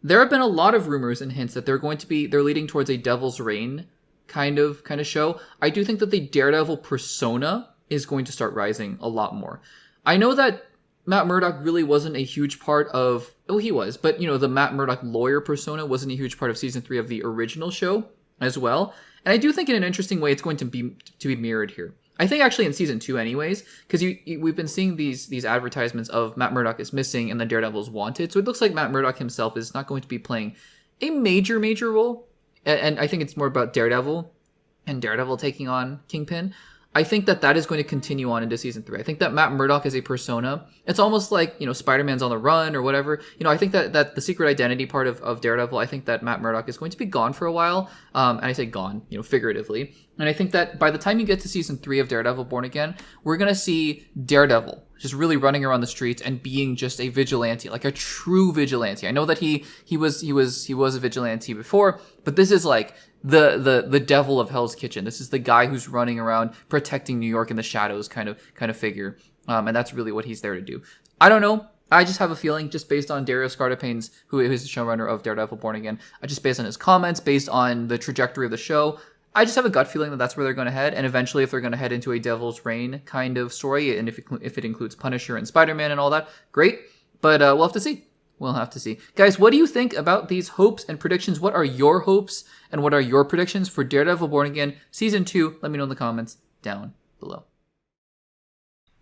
There have been a lot of rumors and hints that they're leading towards a Devil's Reign kind of show. I do think that the Daredevil persona is going to start rising a lot more. I know that Matt Murdock really wasn't a huge part of... Oh, he was. But, the Matt Murdock lawyer persona wasn't a huge part of Season 3 of the original show as well. And I do think in an interesting way it's going to be mirrored here. I think actually in Season 2 anyways, because we've been seeing these advertisements of Matt Murdock is missing and the Daredevil's wanted. So it looks like Matt Murdock himself is not going to be playing a major role. And I think it's more about Daredevil and Daredevil taking on Kingpin. I think that is going to continue on into Season 3. I think that Matt Murdock is a persona. It's almost like, Spider-Man's on the run or whatever. I think that the secret identity part of Daredevil, I think that Matt Murdock is going to be gone for a while. And I say gone, figuratively. And I think that by the time you get to Season 3 of Daredevil Born Again, we're going to see Daredevil just really running around the streets and being just a vigilante, like a true vigilante. I know that he was a vigilante before, but this is like the devil of Hell's Kitchen. This is the guy who's running around protecting New York in the shadows kind of figure. And that's really what he's there to do. I don't know. I just have a feeling, just based on Dario Scartapanes, who is the showrunner of Daredevil Born Again, just based on his comments, based on the trajectory of the show, I just have a gut feeling that that's where they're going to head. And eventually, if they're going to head into a Devil's Reign kind of story, and if it includes Punisher and Spider-Man and all that, great. But we'll have to see. We'll have to see. Guys, what do you think about these hopes and predictions? What are your hopes and what are your predictions for Daredevil Born Again Season 2? Let me know in the comments down below.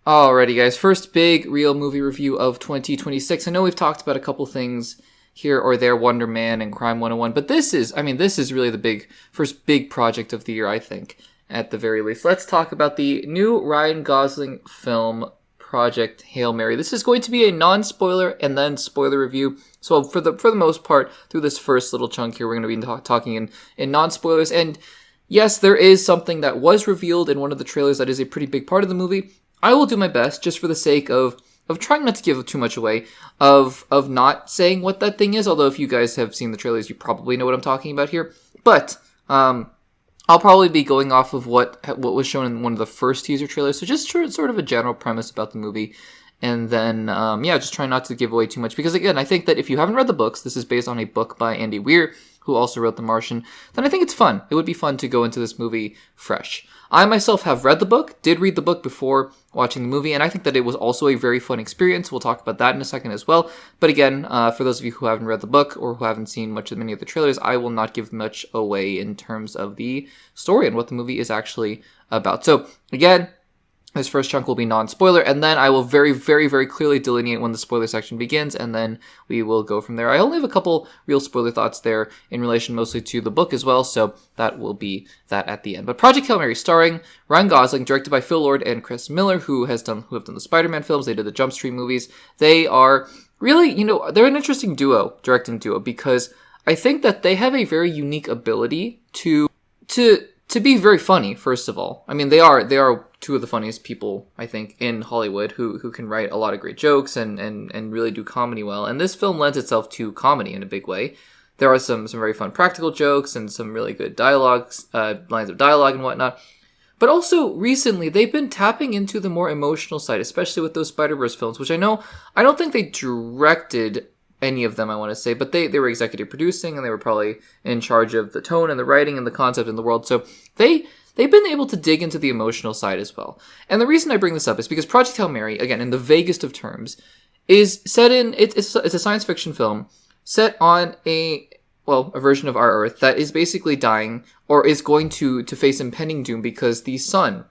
Alrighty, guys. First big real movie review of 2026. I know we've talked about a couple things here or there, Wonder Man and Crime 101, but this is really the first big project of the year, I think, at the very least. Let's talk about the new Ryan Gosling film, Project Hail Mary. This is going to be a non-spoiler and then spoiler review. So for the most part, through this first little chunk here, we're going to be talking in non-spoilers. And yes, there is something that was revealed in one of the trailers that is a pretty big part of the movie. I will do my best, just for the sake of trying not to give too much away, of not saying what that thing is, although if you guys have seen the trailers, you probably know what I'm talking about here. But I'll probably be going off of what was shown in one of the first teaser trailers, so just sort of a general premise about the movie. And then, just try not to give away too much, because again, I think that if you haven't read the books, this is based on a book by Andy Weir, who also wrote The Martian, then I think it's fun. It would be fun to go into this movie fresh. I myself have read the book, did read the book before watching the movie, and I think that it was also a very fun experience. We'll talk about that in a second as well. But again, for those of you who haven't read the book or who haven't seen many of the trailers, I will not give much away in terms of the story and what the movie is actually about. So again, this first chunk will be non-spoiler, and then I will very, very, very clearly delineate when the spoiler section begins, and then we will go from there. I only have a couple real spoiler thoughts there in relation mostly to the book as well, so that will be that at the end. But Project Hail Mary, starring Ryan Gosling, directed by Phil Lord and Chris Miller, who have done the Spider-Man films. They did the Jump Street movies. They are really, they're an interesting directing duo, because I think that they have a very unique ability to be very funny, first of all. I mean, they are two of the funniest people, I think, in Hollywood who can write a lot of great jokes and really do comedy well. And this film lends itself to comedy in a big way. There are some very fun practical jokes and some really good lines of dialogue and whatnot. But also, recently, they've been tapping into the more emotional side, especially with those Spider-Verse films, which I don't think they directed any of them, I want to say, but they were executive producing, and they were probably in charge of the tone and the writing and the concept in the world. So they've been able to dig into the emotional side as well. And the reason I bring this up is because Project Hail Mary, again, in the vaguest of terms, is set in, it's a science fiction film set on a version of our Earth that is basically dying or is going to face impending doom because the sun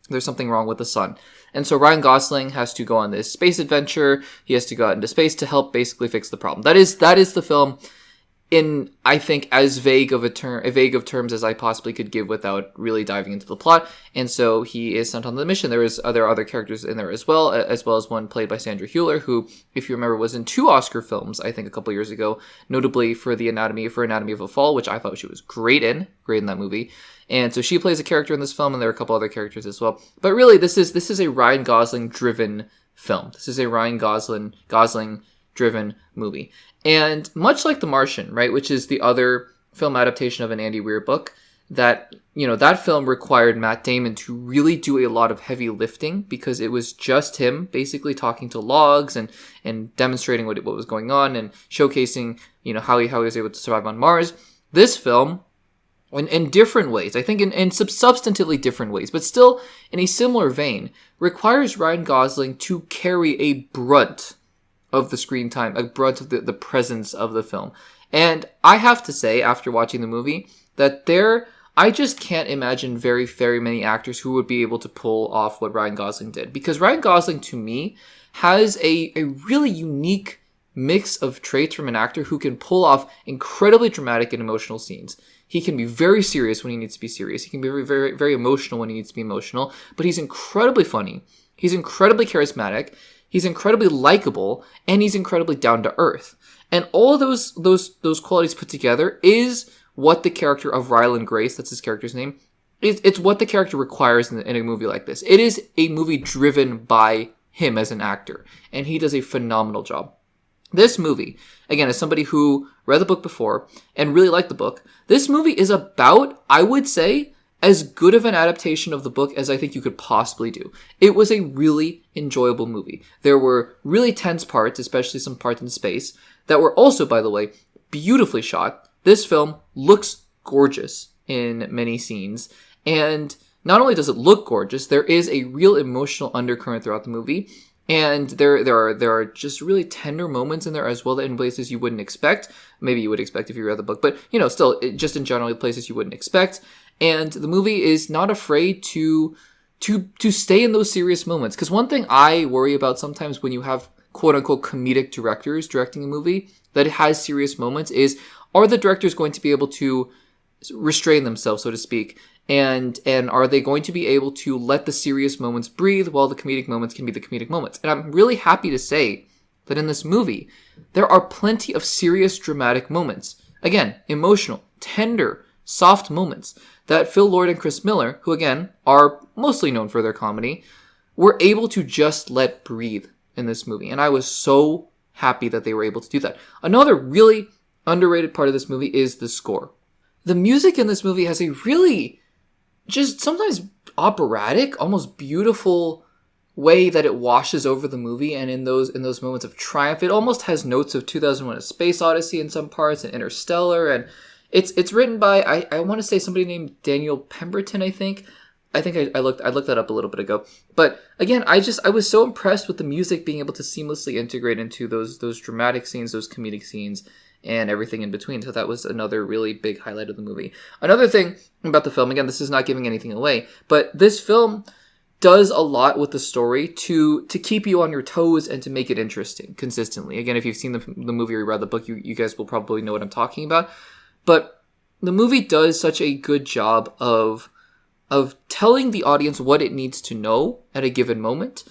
there's something wrong with the sun. And so Ryan Gosling has to go on this space adventure. He has to go out into space to help basically fix the problem. That is the film in, I think, as vague of terms as I possibly could give without really diving into the plot. And so he is sent on the mission. There are other characters in there as well as one played by Sandra Hüller, who, if you remember, was in 2 Oscar films, I think, a couple years ago, notably for Anatomy of a Fall, which I thought she was great in that movie. And so she plays a character in this film, and there are a couple other characters as well. But really, this is a Ryan Gosling-driven film. This is a Ryan Gosling-driven movie. And much like The Martian, right, which is the other film adaptation of an Andy Weir book, that film required Matt Damon to really do a lot of heavy lifting because it was just him basically talking to logs and demonstrating what was going on and showcasing, how he was able to survive on Mars. This film, in different ways, I think in substantively different ways, but still in a similar vein, requires Ryan Gosling to carry a brunt of the screen time, a brunt of the presence of the film. And I have to say, after watching the movie, that I just can't imagine very, very many actors who would be able to pull off what Ryan Gosling did. Because Ryan Gosling, to me, has a really unique mix of traits from an actor who can pull off incredibly dramatic and emotional scenes. He can be very serious when he needs to be serious. He can be very, very, very emotional when he needs to be emotional. But he's incredibly funny. He's incredibly charismatic. He's incredibly likable, and he's incredibly down to earth. And all of those qualities put together is what the character of Ryland Grace, that's his character's name, it's what the character requires in a movie like this. It is a movie driven by him as an actor, and he does a phenomenal job. This movie, again, as somebody who read the book before and really liked the book, this movie is about, I would say, as good of an adaptation of the book as I think you could possibly do. It was a really enjoyable movie. There were really tense parts, especially some parts in space, that were also, by the way, beautifully shot. This film looks gorgeous in many scenes, and not only does it look gorgeous, there is a real emotional undercurrent throughout the movie, and there are just really tender moments in there as well, that in places you wouldn't expect. Maybe you would expect if you read the book, but still, just in general, places you wouldn't expect. And the movie is not afraid to stay in those serious moments. Because one thing I worry about sometimes when you have quote-unquote comedic directors directing a movie that has serious moments is, are the directors going to be able to restrain themselves, so to speak? And are they going to be able to let the serious moments breathe while the comedic moments can be the comedic moments? And I'm really happy to say that in this movie, there are plenty of serious, dramatic moments. Again, emotional, tender, soft moments that Phil Lord and Chris Miller, who again are mostly known for their comedy, were able to just let breathe in this movie. And I was so happy that they were able to do that. Another really underrated part of this movie is the score. The music in this movie has a really just sometimes operatic, almost beautiful way that it washes over the movie, and in those moments of triumph, it almost has notes of 2001: A Space Odyssey in some parts, and Interstellar, and it's written by I want to say somebody named Daniel Pemberton, I think. I looked that up a little bit ago. But again, I was so impressed with the music being able to seamlessly integrate into those dramatic scenes, those comedic scenes, and everything in between. So that was another really big highlight of the movie. Another thing about the film, again, this is not giving anything away, but this film does a lot with the story to keep you on your toes and to make it interesting consistently. Again, if you've seen the movie or read the book, you guys will probably know what I'm talking about. But the movie does such a good job of telling the audience what it needs to know at a given moment,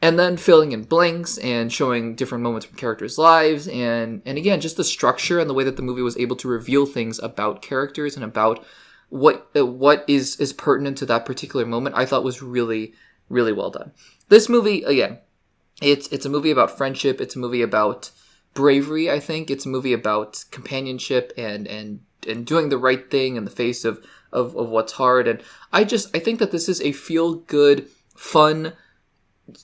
and then filling in blanks and showing different moments from characters' lives, and again, just the structure and the way that the movie was able to reveal things about characters and about what is pertinent to that particular moment, I thought was really, really well done. This movie, again, it's a movie about friendship. It's a movie about bravery, I think. It's a movie about companionship and doing the right thing in the face of what's hard. And I think that this is a feel-good, fun,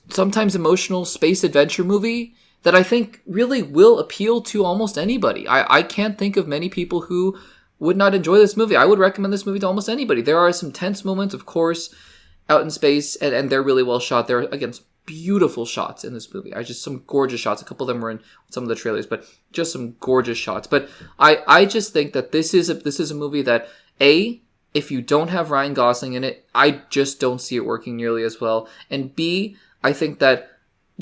sometimes emotional space adventure movie that I think really will appeal to almost anybody. I can't think of many people who would not enjoy this movie. I would recommend this movie to almost anybody. There are some tense moments, of course, out in space, and they're really well shot. There are, again, some beautiful shots in this movie. Just some gorgeous shots. A couple of them were in some of the trailers, but just some gorgeous shots. But I just think that this is a movie that, A, if you don't have Ryan Gosling in it, I just don't see it working nearly as well. And B, I think that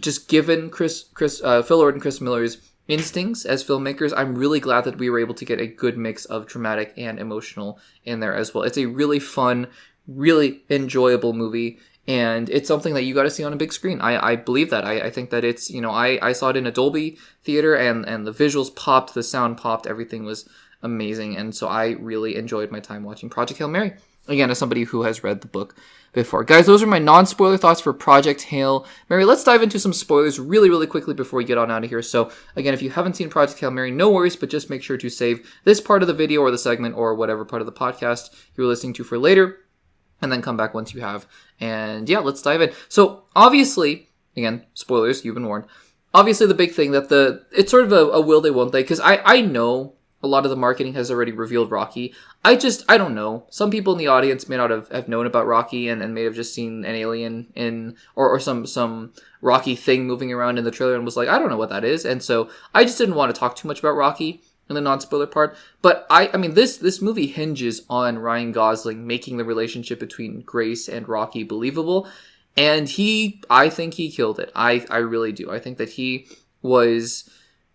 just given Phil Lord and Chris Miller's instincts as filmmakers, I'm really glad that we were able to get a good mix of dramatic and emotional in there as well. It's a really fun, really enjoyable movie, and it's something that you got to see on a big screen. I believe that. I think that it's, I saw it in a Dolby theater, and the visuals popped, the sound popped, everything was amazing, and so I really enjoyed my time watching Project Hail Mary. Again, as somebody who has read the book before. Guys, those are my non-spoiler thoughts for Project Hail Mary. Let's dive into some spoilers really, really quickly before we get on out of here. So, again, if you haven't seen Project Hail Mary, no worries, but just make sure to save this part of the video or the segment or whatever part of the podcast you're listening to for later, and then come back once you have. And yeah, let's dive in. So, obviously, again, spoilers, you've been warned. Obviously, the big thing that it's sort of a will they, won't they, because I know a lot of the marketing has already revealed Rocky. I don't know. Some people in the audience may not have known about Rocky and may have just seen an alien or some Rocky thing moving around in the trailer and was like, I don't know what that is. And so I just didn't want to talk too much about Rocky in the non-spoiler part. But I mean, this movie hinges on Ryan Gosling making the relationship between Grace and Rocky believable. And I think he killed it. I really do. I think that he was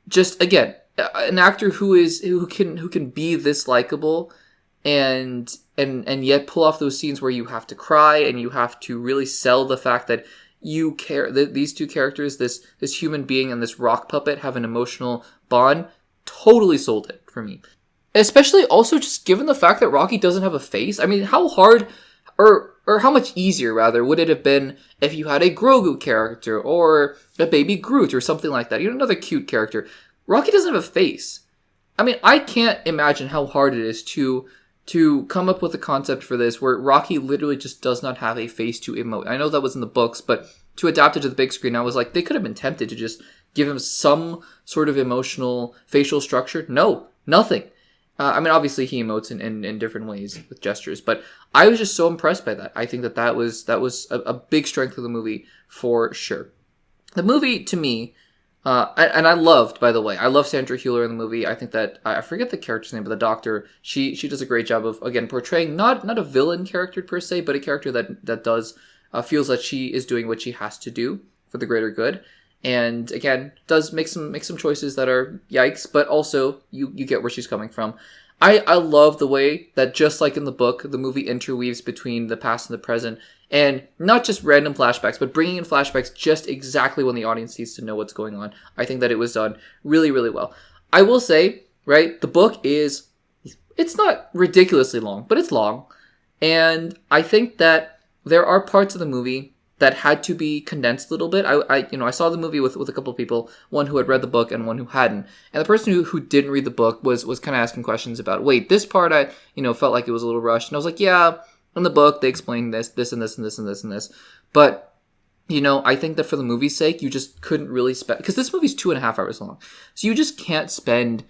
just, again, an actor who can be this likable and yet pull off those scenes where you have to cry and you have to really sell the fact that you care, that these two characters, this human being and this rock puppet, have an emotional bond. Totally sold it for me. Especially also just given the fact that Rocky doesn't have a face. I mean, how hard or how much easier rather would it have been if you had a Grogu character or a baby Groot or something like that? Another cute character. Rocky doesn't have a face. I mean, I can't imagine how hard it is to come up with a concept for this where Rocky literally just does not have a face to emote. I know that was in the books, but to adapt it to the big screen, I was like, they could have been tempted to just give him some sort of emotional facial structure. No, nothing. I mean, obviously he emotes in different ways with gestures, but I was just so impressed by that. I think that was a big strength of the movie for sure. The movie, to me, and I loved, by the way, I love Sandra Hüller in the movie. I think that, I forget the character's name, but the doctor, she does a great job of, again, portraying not a villain character per se, but a character that does, feels that she is doing what she has to do for the greater good. And again, does make some choices that are yikes, but also you get where she's coming from. I love the way that, just like in the book, the movie interweaves between the past and the present, and not just random flashbacks, but bringing in flashbacks just exactly when the audience needs to know what's going on. I think that it was done really, really well. I will say, right, the book it's not ridiculously long, but it's long. And I think that there are parts of the movie that had to be condensed a little bit. I saw the movie with a couple of people, one who had read the book and one who hadn't. And the person who didn't read the book was kind of asking questions about, wait, this part I felt like it was a little rushed. And I was like, yeah, in the book they explained this and this and this and this and this. But, I think that for the movie's sake, you just couldn't really spend, because this movie's 2.5 hours long. So you just can't spend,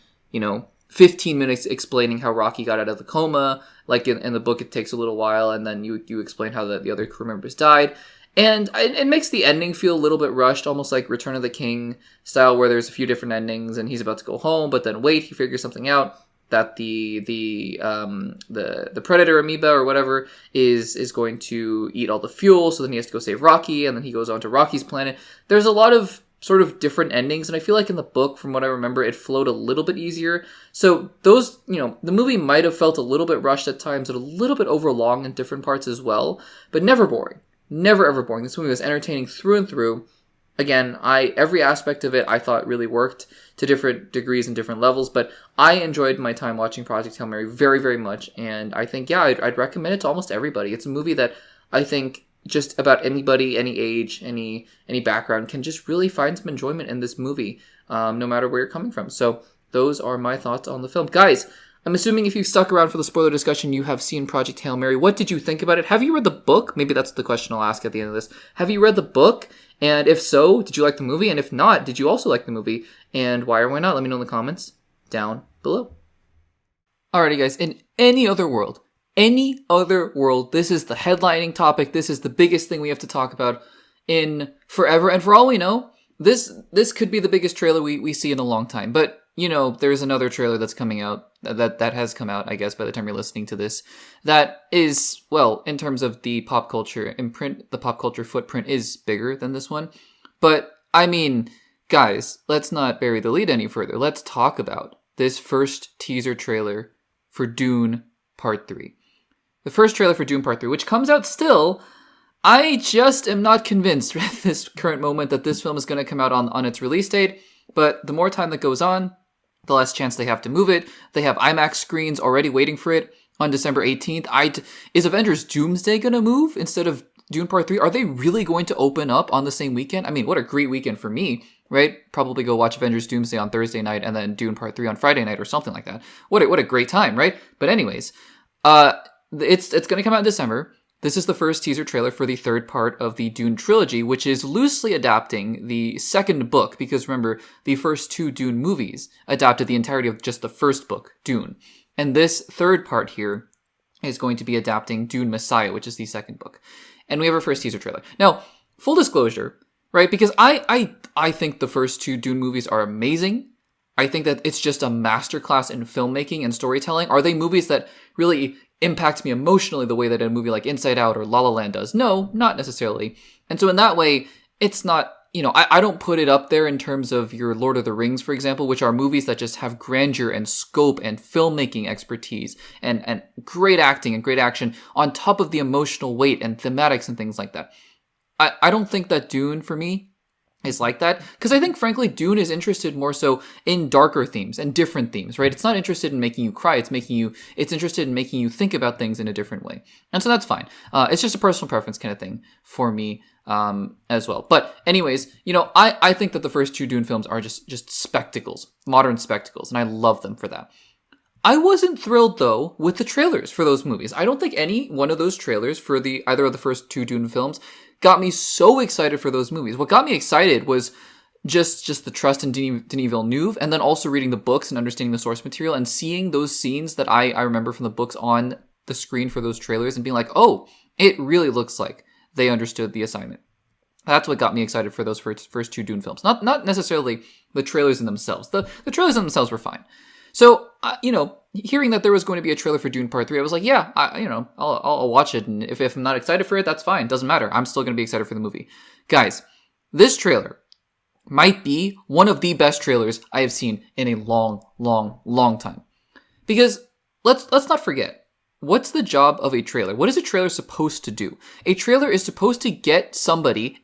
15 minutes explaining how Rocky got out of the coma. Like in the book, it takes a little while, and then you explain how the other crew members died. And it makes the ending feel a little bit rushed, almost like Return of the King style, where there's a few different endings and he's about to go home, but then wait, he figures something out, that the predator amoeba or whatever is going to eat all the fuel, so then he has to go save Rocky, and then he goes on to Rocky's planet. There's a lot of sort of different endings, and I feel like in the book, from what I remember, it flowed a little bit easier. So those, the movie might have felt a little bit rushed at times and a little bit overlong in different parts as well, but never boring. Never ever boring. This movie was entertaining through and through. Again, every aspect of it I thought really worked to different degrees and different levels, but I enjoyed my time watching Project Hail Mary very, very much, and I think, yeah, I'd recommend it to almost everybody. It's a movie that I think just about anybody, any age, any background can just really find some enjoyment in this movie, no matter where you're coming from. So those are my thoughts on the film. Guys, I'm assuming if you've stuck around for the spoiler discussion, you have seen Project Hail Mary. What did you think about it? Have you read the book? Maybe that's the question I'll ask at the end of this. Have you read the book? And if so, did you like the movie? And if not, did you also like the movie? And why or why not? Let me know in the comments down below. Alrighty, guys. In any other world, this is the headlining topic. This is the biggest thing we have to talk about in forever. And for all we know, this could be the biggest trailer we see in a long time. But there's another trailer that's coming out that has come out, I guess, by the time you're listening to this, that is, well, in terms of the pop culture imprint, the pop culture footprint is bigger than this one. But I mean, guys, let's not bury the lead any further. Let's talk about this first teaser trailer for Dune Part 3. The first trailer for Dune Part 3, which comes out still. I just am not convinced at this current moment that this film is going to come out on its release date. But the more time that goes on, the less chance they have to move it. They have IMAX screens already waiting for it on December 18th. Is Avengers Doomsday going to move instead of Dune Part 3? Are they really going to open up on the same weekend? I mean, what a great weekend for me, right? Probably go watch Avengers Doomsday on Thursday night and then Dune Part 3 on Friday night or something like that. What a great time, right? But anyways, it's going to come out in December. This is the first teaser trailer for the third part of the Dune trilogy, which is loosely adapting the second book, because remember, the first two Dune movies adapted the entirety of just the first book, Dune. And this third part here is going to be adapting Dune Messiah, which is the second book. And we have our first teaser trailer. Now, full disclosure, right? Because I think the first two Dune movies are amazing. I think that it's just a masterclass in filmmaking and storytelling. Are they movies that really impact me emotionally the way that a movie like Inside Out or La La Land does? No, not necessarily. And so in that way, it's not, I don't put it up there in terms of your Lord of the Rings, for example, which are movies that just have grandeur and scope and filmmaking expertise and great acting and great action on top of the emotional weight and thematics and things like that. I don't think that Dune, for me, is like that, because I think, frankly, Dune is interested more so in darker themes and different themes, right? It's not interested in making you cry. It's interested in making you think about things in a different way. And so that's fine. It's just a personal preference kind of thing for me, as well. But anyways, I think that the first two Dune films are just spectacles, modern spectacles, and I love them for that. I wasn't thrilled, though, with the trailers for those movies. I don't think any one of those trailers for either of the first two Dune films got me so excited for those movies. What got me excited was just the trust in Denis Villeneuve, and then also reading the books and understanding the source material and seeing those scenes that I remember from the books on the screen for those trailers and being like, oh, it really looks like they understood the assignment. That's what got me excited for those first two Dune films. Not necessarily the trailers in themselves. The trailers in themselves were fine. So, hearing that there was going to be a trailer for Dune Part 3, I was like, yeah, I'll watch it. And if I'm not excited for it, that's fine. Doesn't matter. I'm still going to be excited for the movie. Guys, this trailer might be one of the best trailers I have seen in a long, long, long time. Because let's not forget, what's the job of a trailer? What is a trailer supposed to do? A trailer is supposed to get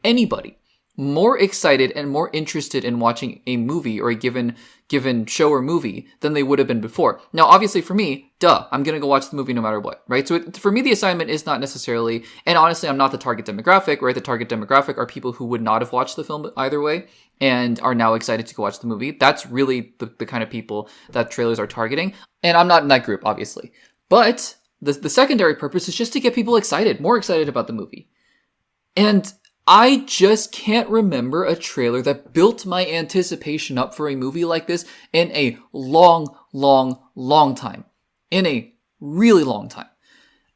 anybody, more excited and more interested in watching a movie or a given show or movie than they would have been before. Now, obviously for me, I'm going to go watch the movie no matter what, right? So for me, the assignment is not necessarily, and honestly, I'm not the target demographic, right? The target demographic are people who would not have watched the film either way and are now excited to go watch the movie. That's really the kind of people that trailers are targeting. And I'm not in that group, obviously. But the secondary purpose is just to get people excited, more excited about the movie. And I just can't remember a trailer that built my anticipation up for a movie like this in a long, long, long time. In a really long time.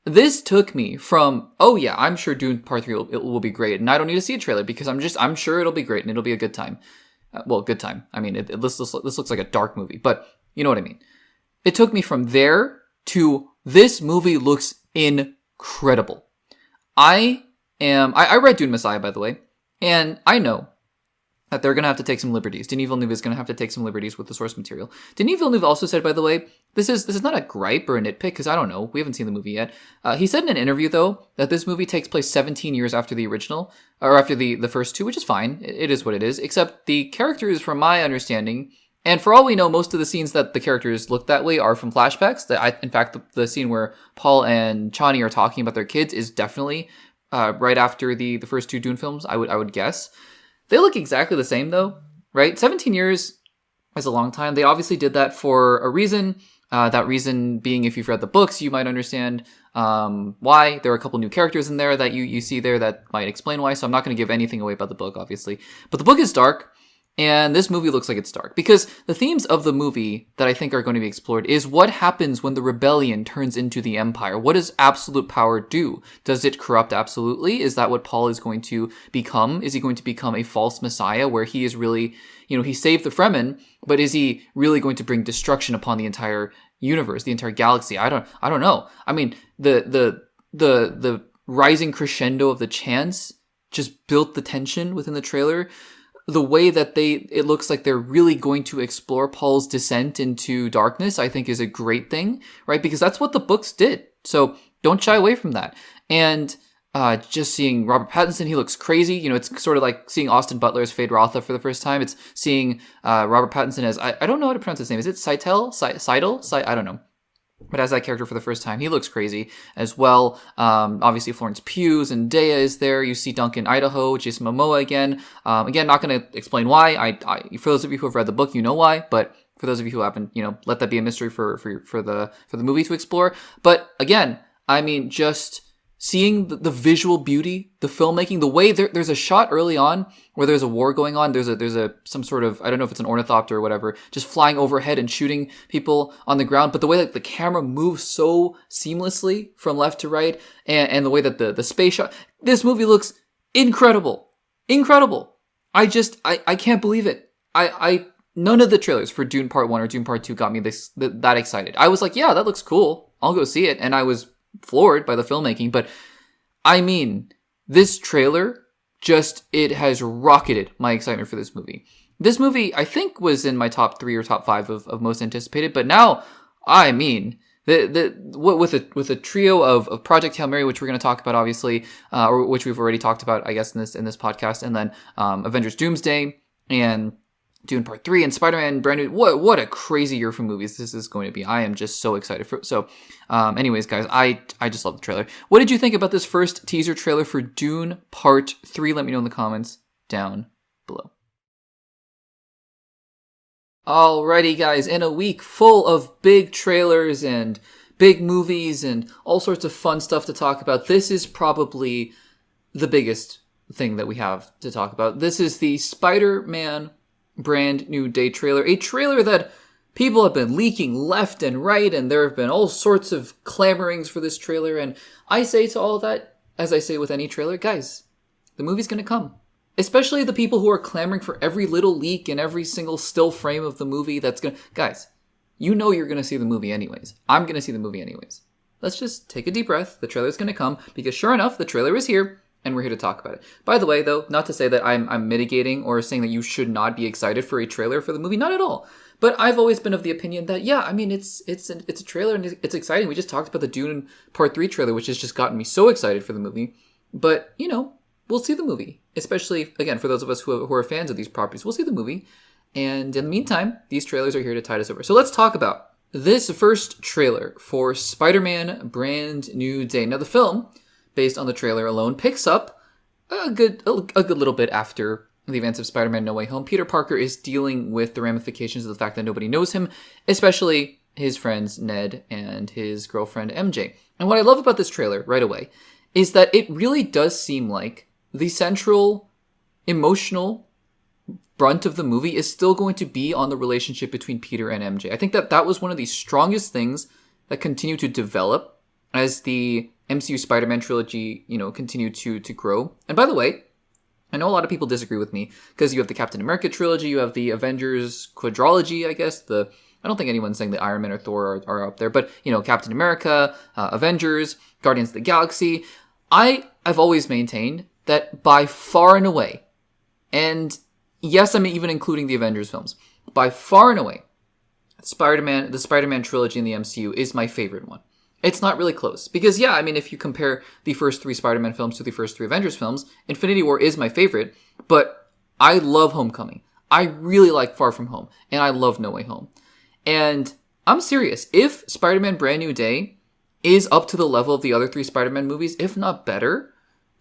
This took me from, oh yeah, I'm sure Dune Part 3 will be great, and I don't need to see a trailer because I'm sure it'll be great and it'll be a good time. Good time. I mean, this looks like a dark movie, but you know what I mean. It took me from there to this movie looks incredible. I read Dune Messiah, by the way, and I know that they're going to have to take some liberties. Denis Villeneuve is going to have to take some liberties with the source material. Denis Villeneuve also said, by the way, this is not a gripe or a nitpick, because I don't know, we haven't seen the movie yet. He said in an interview, though, that this movie takes place 17 years after the original, or after the first two, which is fine. It is what it is, except the characters, from my understanding, and for all we know, most of the scenes that the characters look that way are from flashbacks. In fact, the scene where Paul and Chani are talking about their kids is definitely right after the first two Dune films, I would guess. They look exactly the same, though, right? 17 years is a long time. They obviously did that for a reason. That reason being, if you've read the books, you might understand why. There are a couple new characters in there that you see there that might explain why, so I'm not going to give anything away about the book, obviously. But the book is dark. And this movie looks like it's dark. Because the themes of the movie that I think are going to be explored is what happens when the rebellion turns into the Empire? What does absolute power do? Does it corrupt absolutely? Is that what Paul is going to become? Is he going to become a false messiah where he is really, he saved the Fremen, but is he really going to bring destruction upon the entire universe, the entire galaxy? I don't know. I mean, the rising crescendo of the chants just built the tension within the trailer. The way that it looks like they're really going to explore Paul's descent into darkness, I think is a great thing, right? Because that's what the books did. So don't shy away from that. And just seeing Robert Pattinson, he looks crazy. It's sort of like seeing Austin Butler as Feyd-Rautha for the first time. It's seeing Robert Pattinson as, I don't know how to pronounce his name. Is it Seidel? I don't know. But as that character for the first time, he looks crazy as well. Obviously, Florence Pugh, Zendaya is there. You see Duncan Idaho, Jason Momoa again. Again, not going to explain why. For those of you who have read the book, you know why. But for those of you who haven't, let that be a mystery for the movie to explore. But again, I mean, just seeing the visual beauty, the filmmaking, the way there's a shot early on where there's a war going on. There's some sort of, I don't know if it's an ornithopter or whatever, just flying overhead and shooting people on the ground. But the way that the camera moves so seamlessly from left to right, and the way that the space shot, this movie looks incredible. Incredible. I can't believe it. None of the trailers for Dune Part 1 or Dune Part 2 got me that excited. I was like, yeah, that looks cool. I'll go see it. And I was floored by the filmmaking, but I mean, this trailer it has rocketed my excitement for this movie. This movie, I think, was in my top 3 or top 5 of most anticipated, but now, I mean, with a trio of Project Hail Mary, which we're going to talk about, obviously, or which we've already talked about, I guess, in this podcast, and then Avengers Doomsday and Dune Part 3 and Spider-Man Brand New. What a crazy year for movies this is going to be. I am just so excited for. So, anyways, guys, I just love the trailer. What did you think about this first teaser trailer for Dune Part 3? Let me know in the comments down below. Alrighty, guys, in a week full of big trailers and big movies and all sorts of fun stuff to talk about, this is probably the biggest thing that we have to talk about. This is the Spider-Man Brand New Day trailer, a trailer that people have been leaking left and right, and there have been all sorts of clamorings for this trailer, and I say to all that, as I say with any trailer, guys, the movie's gonna come. Especially the people who are clamoring for every little leak and every single still frame of the movie guys, you're gonna see the movie anyways. I'm gonna see the movie anyways. Let's just take a deep breath. The trailer's gonna come, because sure enough, the trailer is here, and we're here to talk about it. By the way, though, not to say that I'm mitigating or saying that you should not be excited for a trailer for the movie. Not at all. But I've always been of the opinion that, yeah, I mean, it's a trailer and it's exciting. We just talked about the Dune Part 3 trailer, which has just gotten me so excited for the movie. But, we'll see the movie. Especially, again, for those of us who are fans of these properties, we'll see the movie. And in the meantime, these trailers are here to tide us over. So let's talk about this first trailer for Spider-Man Brand New Day. Now, the film, based on the trailer alone, picks up a good little bit after the events of Spider-Man No Way Home. Peter Parker is dealing with the ramifications of the fact that nobody knows him, especially his friends Ned and his girlfriend MJ. And what I love about this trailer right away is that it really does seem like the central emotional brunt of the movie is still going to be on the relationship between Peter and MJ. I think that was one of the strongest things that continue to develop as the MCU Spider-Man trilogy, continue to grow. And by the way, I know a lot of people disagree with me because you have the Captain America trilogy, you have the Avengers quadrilogy, I guess. I don't think anyone's saying that Iron Man or Thor are up there, but Captain America, Avengers, Guardians of the Galaxy. I've always maintained that by far and away, and yes, I'm even including the Avengers films, by far and away, the Spider-Man trilogy in the MCU is my favorite one. It's not really close. Because, yeah, I mean, if you compare the first 3 Spider-Man films to the first 3 Avengers films, Infinity War is my favorite, but I love Homecoming. I really like Far From Home, and I love No Way Home. And I'm serious. If Spider-Man Brand New Day is up to the level of the other 3 Spider-Man movies, if not better,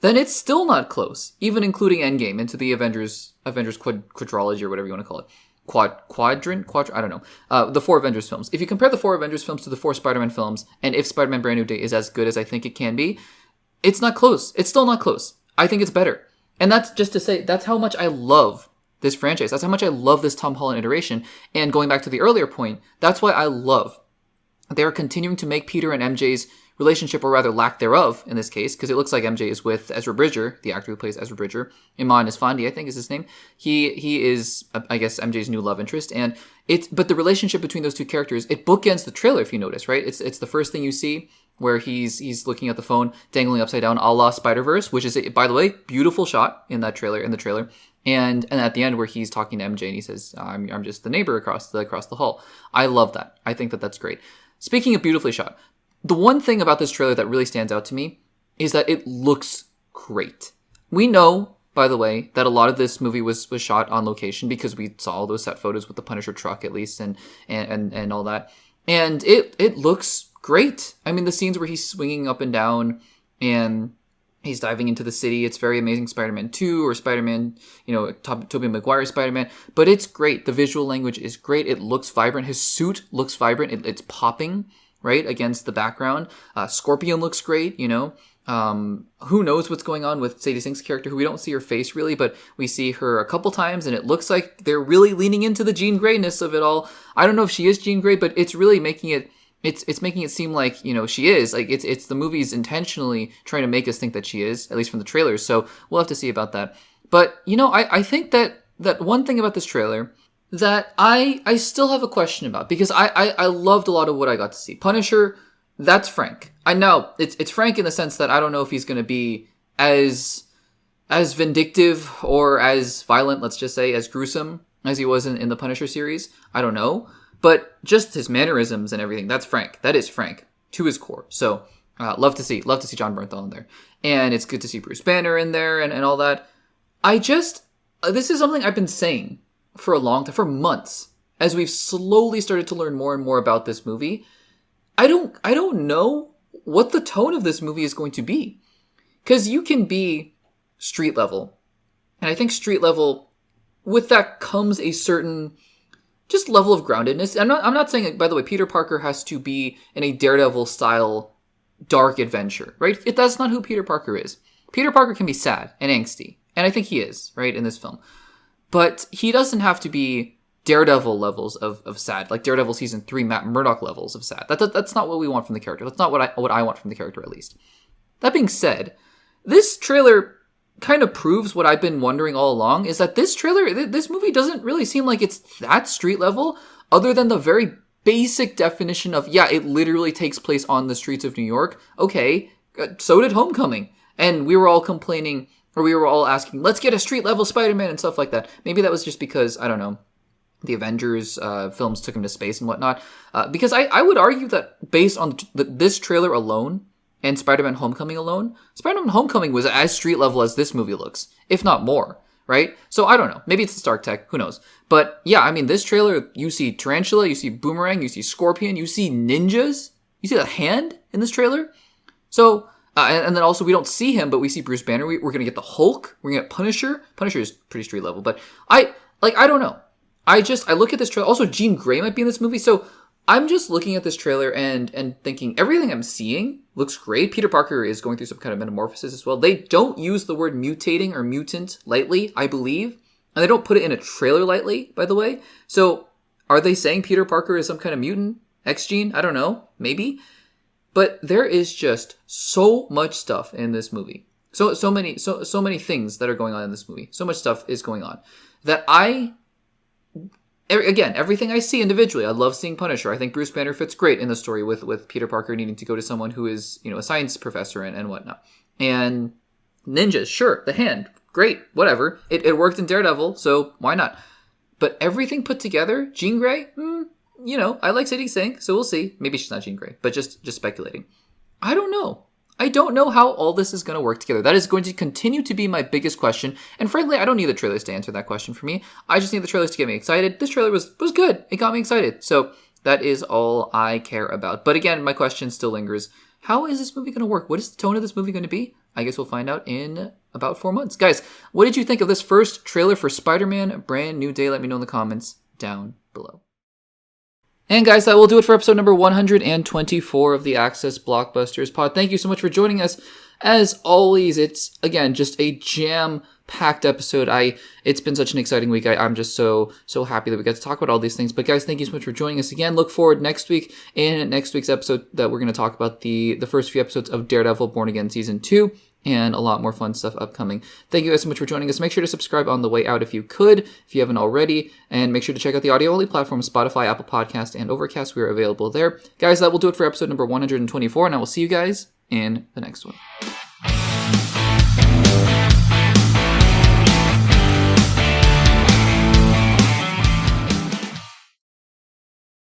then it's still not close, even including Endgame into the Avengers quadrilogy or whatever you want to call it. Quadrant, I don't know. The 4 Avengers films. If you compare the 4 Avengers films to the 4 Spider-Man films, and if Spider-Man Brand New Day is as good as I think it can be, it's not close. It's still not close. I think it's better. And that's just to say, that's how much I love this franchise. That's how much I love this Tom Holland iteration. And going back to the earlier point, that's why I love they're continuing to make Peter and MJ's relationship, or rather lack thereof in this case, because it looks like MJ is with Ezra Bridger, the actor who plays Ezra Bridger. Iman Esfandi, I think is his name. He is, I guess, MJ's new love interest. And but the relationship between those two characters, it bookends the trailer, if you notice, right? It's the first thing you see where he's looking at the phone, dangling upside down, a la Spider-Verse, which is, by the way, beautiful shot in the trailer. And at the end where he's talking to MJ and he says, I'm just the neighbor across the hall. I love that. I think that that's great. Speaking of beautifully shot, the one thing about this trailer that really stands out to me is that it looks great. We know, by the way, that a lot of this movie was shot on location because we saw all those set photos with the Punisher truck, at least, and all that. And it looks great. I mean, the scenes where he's swinging up and down and he's diving into the city, it's very Amazing Spider-Man 2 or Spider-Man, Tobey Maguire Spider-Man, but it's great. The visual language is great. It looks vibrant. His suit looks vibrant. It's popping, right, against the background. Scorpion looks great, Who knows what's going on with Sadie Sink's character, who we don't see her face really, but we see her a couple times, and it looks like they're really leaning into the Jean Greyness of it all. I don't know if she is Jean Grey, but it's really making it It's making it seem like, she is. Like, it's the movie's intentionally trying to make us think that she is, at least from the trailers. So we'll have to see about that. But, I think that one thing about this trailer that I still have a question about, because I loved a lot of what I got to see. Punisher, that's Frank. I know it's Frank in the sense that I don't know if he's going to be as vindictive or as violent, let's just say, as gruesome as he was in the Punisher series. I don't know. But just his mannerisms and everything, that's Frank. That is Frank to his core. So love to see John Bernthal in there. And it's good to see Bruce Banner in there and all that. This is something I've been saying for a long time, for months, as we've slowly started to learn more and more about this movie. I don't know what the tone of this movie is going to be. Because you can be street level. And I think street level, with that comes a certain just level of groundedness. I'm not saying, by the way, Peter Parker has to be in a Daredevil style dark adventure, right? That's not who Peter Parker is. Peter Parker can be sad and angsty, and I think he is, right, in this film. But he doesn't have to be Daredevil levels of sad, like Daredevil season 3 Matt Murdock levels of sad. That's not what we want from the character. That's not what I want from the character, at least. That being said, this trailer kind of proves what I've been wondering all along, is that this movie doesn't really seem like it's that street level, other than the very basic definition of, it literally takes place on the streets of New York. Okay, so did Homecoming. And we were all complaining, or we were all asking, let's get a street level Spider-Man and stuff like that. Maybe that was just because, I don't know, the Avengers films took him to space and whatnot. Because I would argue that based on this trailer alone, and Spider-Man Homecoming alone, Spider-Man Homecoming was as street level as this movie looks, if not more, right? So I don't know. Maybe it's the Stark Tech. Who knows? But yeah, I mean, this trailer, you see Tarantula, you see Boomerang, you see Scorpion, you see ninjas, you see the hand in this trailer. So, and then also we don't see him, but we see Bruce Banner. We're going to get the Hulk. We're going to get Punisher. Punisher is pretty street level, but I don't know. I look at this trailer. Also, Jean Grey might be in this movie. So I'm just looking at this trailer and thinking everything I'm seeing looks great. Peter Parker is going through some kind of metamorphosis as well. They don't use the word mutating or mutant lightly, I believe. And they don't put it in a trailer lightly, by the way. So are they saying Peter Parker is some kind of mutant? X-gene? I don't know. Maybe. But there is just so much stuff in this movie. So many things that are going on in this movie. So much stuff is going on that again, everything I see individually, I love seeing Punisher. I think Bruce Banner fits great in the story with Peter Parker needing to go to someone who is, a science professor and whatnot. And ninjas, sure, the hand, great, whatever. It worked in Daredevil, so why not? But everything put together, Jean Grey, I like Sadie Sink, so we'll see. Maybe she's not Jean Grey, but just speculating. I don't know. I don't know how all this is going to work together. That is going to continue to be my biggest question. And frankly, I don't need the trailers to answer that question for me. I just need the trailers to get me excited. This trailer was good. It got me excited. So that is all I care about. But again, my question still lingers. How is this movie going to work? What is the tone of this movie going to be? I guess we'll find out in about 4 months. Guys, what did you think of this first trailer for Spider-Man Brand New Day? Let me know in the comments down below. And guys, that will do it for episode number 124 of the Access Blockbusters pod. Thank you so much for joining us. as always, it's, again, just a jam-packed episode. It's been such an exciting week. I'm just so happy that we got to talk about all these things. But guys, thank you so much for joining us again. Look forward next week. In next week's episode that we're going to talk about the first few episodes of Daredevil Born Again Season 2. And a lot more fun stuff upcoming. Thank you guys so much for joining us. Make sure to subscribe on the way out if you could, if you haven't already. And make sure to check out the audio-only platforms, Spotify, Apple Podcast, and Overcast. We are available there. Guys, that will do it for episode number 124, and I will see you guys in the next one.